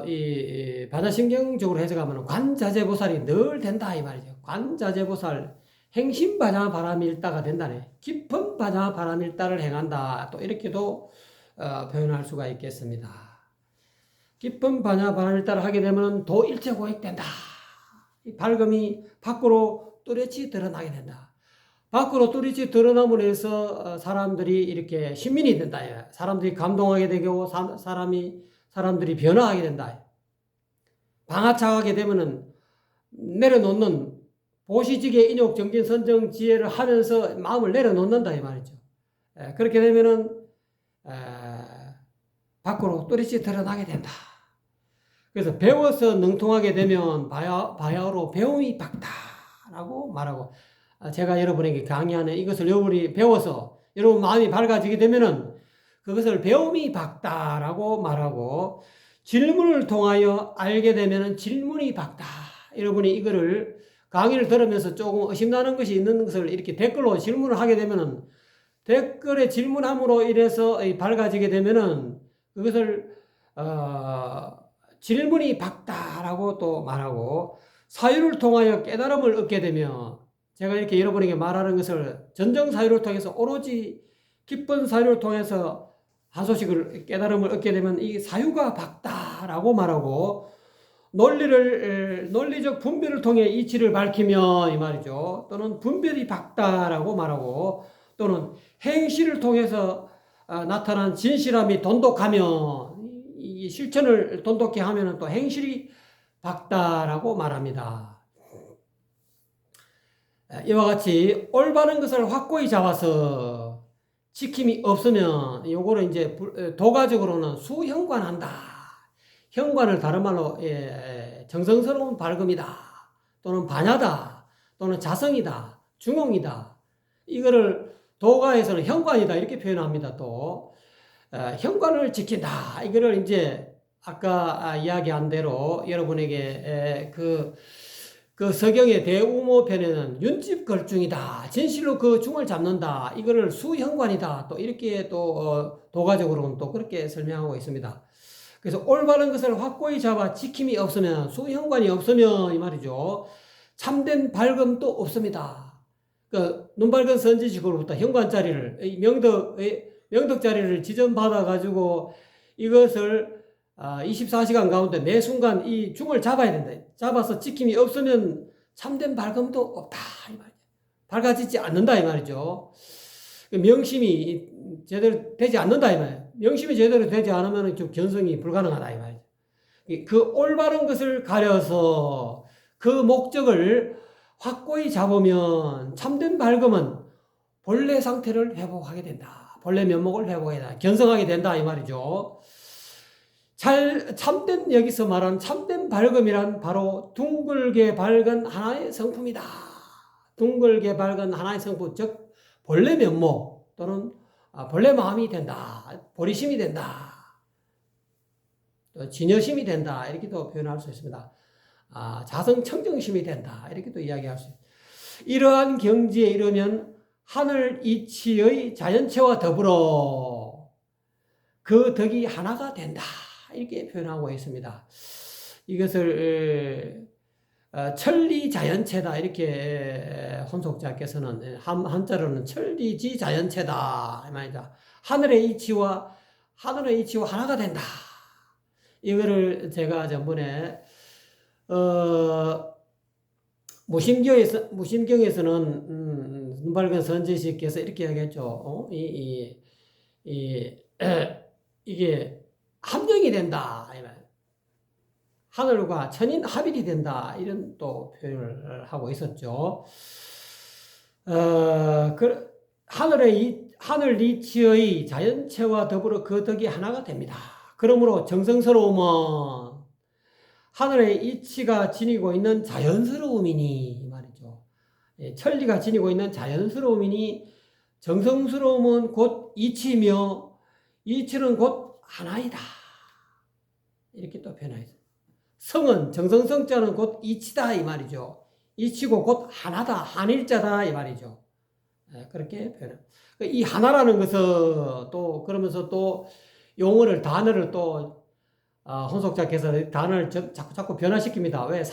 이 반야신경적으로 해석하면 관자재보살이 늘 된다 이 말이죠. 관자재보살 행심반야바라밀다가 된다네. 깊은 반야바라밀다를 행한다. 또 이렇게도 표현할 수가 있겠습니다. 깊은 반야바라밀다를 하게 되면 도일체고익된다. 이 발금이 밖으로 뚜렷이 드러나게 된다. 밖으로 뚜렷이 드러남으로 해서 사람들이 이렇게 신민이 된다. 사람들이 감동하게 되고 사람들이 변화하게 된다. 방아차하게 되면은 내려놓는 보시직의 인욕 정진 선정 지혜를 하면서 마음을 내려놓는다 이 말이죠. 그렇게 되면은 밖으로 뚜렷이 드러나게 된다. 그래서 배워서 능통하게 되면 바야흐로 배움이 밝다라고 말하고 제가 여러분에게 강의하는 이것을 여러분이 배워서 여러분 마음이 밝아지게 되면은 그것을 배움이 밝다라고 말하고 질문을 통하여 알게 되면은 질문이 밝다. 여러분이 이거를 강의를 들으면서 조금 의심나는 것이 있는 것을 이렇게 댓글로 질문을 하게 되면은 댓글에 질문함으로 인해서 밝아지게 되면은 그것을 질문이 밝다라고 또 말하고 사유를 통하여 깨달음을 얻게 되면 제가 이렇게 여러분에게 말하는 것을 전정 사유를 통해서 오로지 깊은 사유를 통해서 하소식을 깨달음을 얻게 되면 이 사유가 밝다라고 말하고 논리적 분별을 통해 이치를 밝히면 이 말이죠. 또는 분별이 밝다라고 말하고 또는 행실을 통해서 나타난 진실함이 돈독하면 이 실천을 돈독히 하면 또 행실이 밝다라고 말합니다. 이와 같이 올바른 것을 확고히 잡아서 지킴이 없으면 요거를 이제 도가적으로는 수현관한다. 현관을 다른 말로 정성스러운 발금이다. 또는 반야다. 또는 자성이다. 중용이다. 이거를 도가에서는 현관이다 이렇게 표현합니다. 또 현관을 지킨다. 이거를 이제 아까 이야기한 대로 여러분에게 그 서경의 대우모편에는 윤집걸중이다. 진실로 그 중을 잡는다. 이거를 수현관이다. 또 이렇게 또 도가적으로는 또 그렇게 설명하고 있습니다. 그래서 올바른 것을 확고히 잡아 지킴이 없으면 수현관이 없으면 이 말이죠. 참된 발금도 없습니다. 눈 밝은 선지식으로부터 현관자리를 명덕의 명덕자리를 지정받아가지고 이것을 24시간 가운데 매 순간 이 중을 잡아야 된다. 잡아서 지킴이 없으면 참된 밝음도 없다. 이 말이죠. 밝아지지 않는다. 이 말이죠. 명심이 제대로 되지 않는다. 이 말이에요. 명심이 제대로 되지 않으면 좀 견성이 불가능하다. 이 말이죠. 그 올바른 것을 가려서 그 목적을 확고히 잡으면 참된 밝음은 본래 상태를 회복하게 된다. 본래 면목을 회복하게 된다. 견성하게 된다. 이 말이죠. 참된, 여기서 말하는 참된 밝음이란 바로 둥글게 밝은 하나의 성품이다. 둥글게 밝은 하나의 성품, 즉 본래 면목 또는 본래 마음이 된다. 보리심이 된다. 또 진여심이 된다. 이렇게도 표현할 수 있습니다. 자성청정심이 된다. 이렇게도 이야기할 수 있습니다. 이러한 경지에 이르면 하늘 이치의 자연체와 더불어 그 덕이 하나가 된다. 이렇게 표현하고 있습니다. 이것을 천리자연체다. 이렇게 혼속자께서는 한자로는 천리지자연체다. 이 말이다. 하늘의 이치와 하나가 된다. 이거를 제가 전번에 무심경에서는 눈밝은 선지식께서 이렇게 이야기했죠. 이게 함정이 된다. 하늘과 천인 합일이 된다. 이런 또 표현을 하고 있었죠. 하늘 이치의 자연체와 더불어 그 덕이 하나가 됩니다. 그러므로 정성스러움은 하늘의 이치가 지니고 있는 자연스러움이니 이 말이죠. 천리가 지니고 있는 자연스러움이니 정성스러움은 곧 이치며 이치는 곧 하나이다. 이렇게 또 표현하죠. 성은 정성성자는 곧 이치다 이 말이죠. 이치고 곧 하나다, 한일자다 이 말이죠. 그렇게 표현합니다. 이 하나라는 것은 또 그러면서 또 용어를 단어를 또 혼속자께서 단어를 자꾸 변화시킵니다. 왜?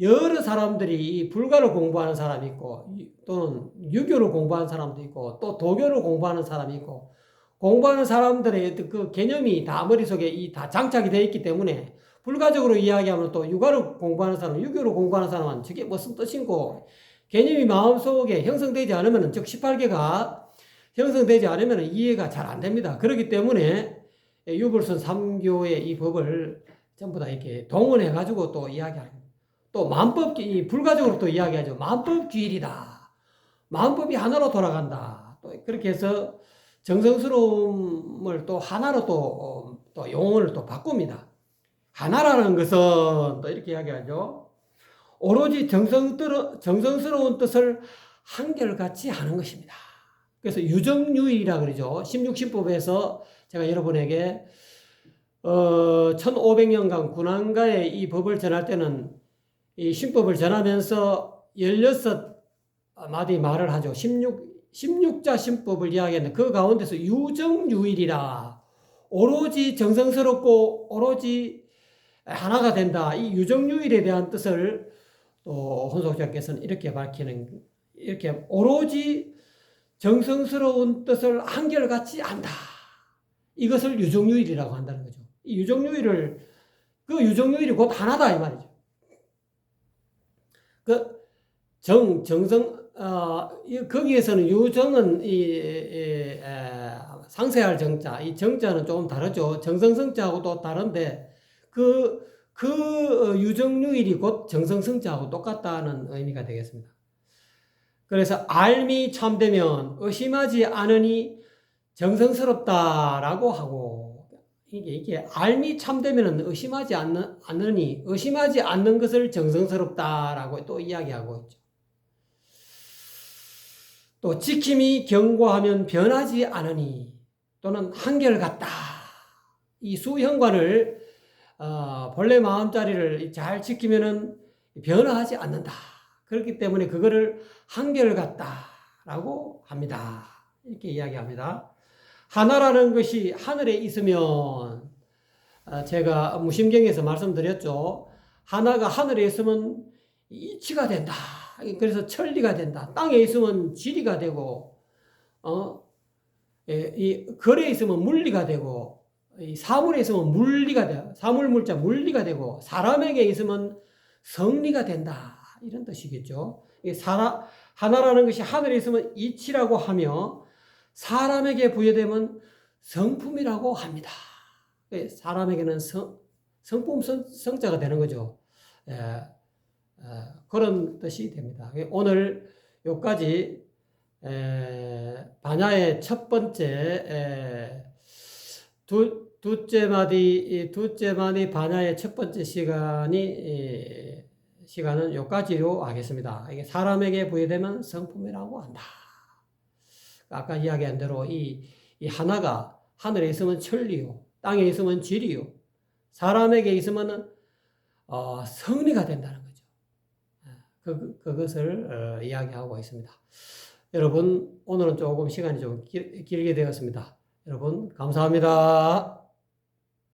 여러 사람들이 불가를 공부하는 사람이 있고 또는 유교를 공부하는 사람도 있고 또 도교를 공부하는 사람이 있고 공부하는 사람들의 그 개념이 다 머릿속에 다 장착이 되어 있기 때문에 불가적으로 이야기하면 또 유가를 공부하는 사람, 유교를 공부하는 사람은 저게 무슨 뜻인고 개념이 마음속에 형성되지 않으면 즉 18개가 형성되지 않으면 이해가 잘 안 됩니다. 그렇기 때문에 유불선 3교의 이 법을 전부 다 이렇게 동원해가지고 또 이야기하는 또 만법, 불가적으로 또 이야기하죠. 만법규일이다. 만법이 하나로 돌아간다. 또 그렇게 해서 정성스러움을 또 하나로 또 용어를 또 바꿉니다. 하나라는 것은 또 이렇게 이야기하죠. 오로지 정성스러운 뜻을 한결같이 하는 것입니다. 그래서 유정유일이라 그러죠. 16신법에서 제가 여러분에게 1500년간 군왕가의 이 법을 전할 때는 이 신법을 전하면서 16마디 말을 하죠. 16자 신법을 이야기했는데 그 가운데서 유정유일이라 오로지 정성스럽고 오로지 하나가 된다. 이 유정유일에 대한 뜻을 또 혼속자께서는 이렇게 이렇게 오로지 정성스러운 뜻을 한결같이 안다. 이것을 유정유일이라고 한다는 거죠. 이 유정유일이 곧 하나다 이 말이죠. 거기에서는 유정은 상세할 정자, 이 정자는 조금 다르죠. 정성성자하고 또 다른데 그 유정유일이 곧 정성성자하고 똑같다는 의미가 되겠습니다. 그래서 알미 참되면 의심하지 않으니 정성스럽다라고 하고 이게 알미 참되면 의심하지 않으니 의심하지 않는 것을 정성스럽다라고 또 이야기하고 있죠. 또 지킴이 경고하면 변하지 않으니 또는 한결같다. 이 수현관을 본래 마음자리를 잘 지키면은 변화하지 않는다. 그렇기 때문에 그거를 한결같다라고 합니다. 이렇게 이야기합니다. 하나라는 것이 하늘에 있으면 제가 무심경에서 말씀드렸죠. 하나가 하늘에 있으면 이치가 된다. 그래서 천리가 된다. 땅에 있으면 지리가 되고 이 거리에 있으면 물리가 되고, 이 사물에 있으면 물리가 돼요. 사물 물자 물리가 되고, 사람에게 있으면 성리가 된다. 이런 뜻이겠죠. 하나라는 것이 하늘에 있으면 이치라고 하며, 사람에게 부여되면 성품이라고 합니다. 사람에게는 성품 성자가 되는 거죠. 그런 뜻이 됩니다. 오늘 요까지 반야의 첫 번째 두째 마디 반야의 첫 번째 시간은 요까지로 하겠습니다. 이게 사람에게 부여되면 성품이라고 한다. 아까 이야기한 대로 이 하나가 하늘에 있으면 천리요, 땅에 있으면 지리요, 사람에게 있으면 성리가 된다는 거죠. 그것을 이야기하고 있습니다. 여러분, 오늘은 조금 시간이 좀 길게 되었습니다. 여러분, 감사합니다.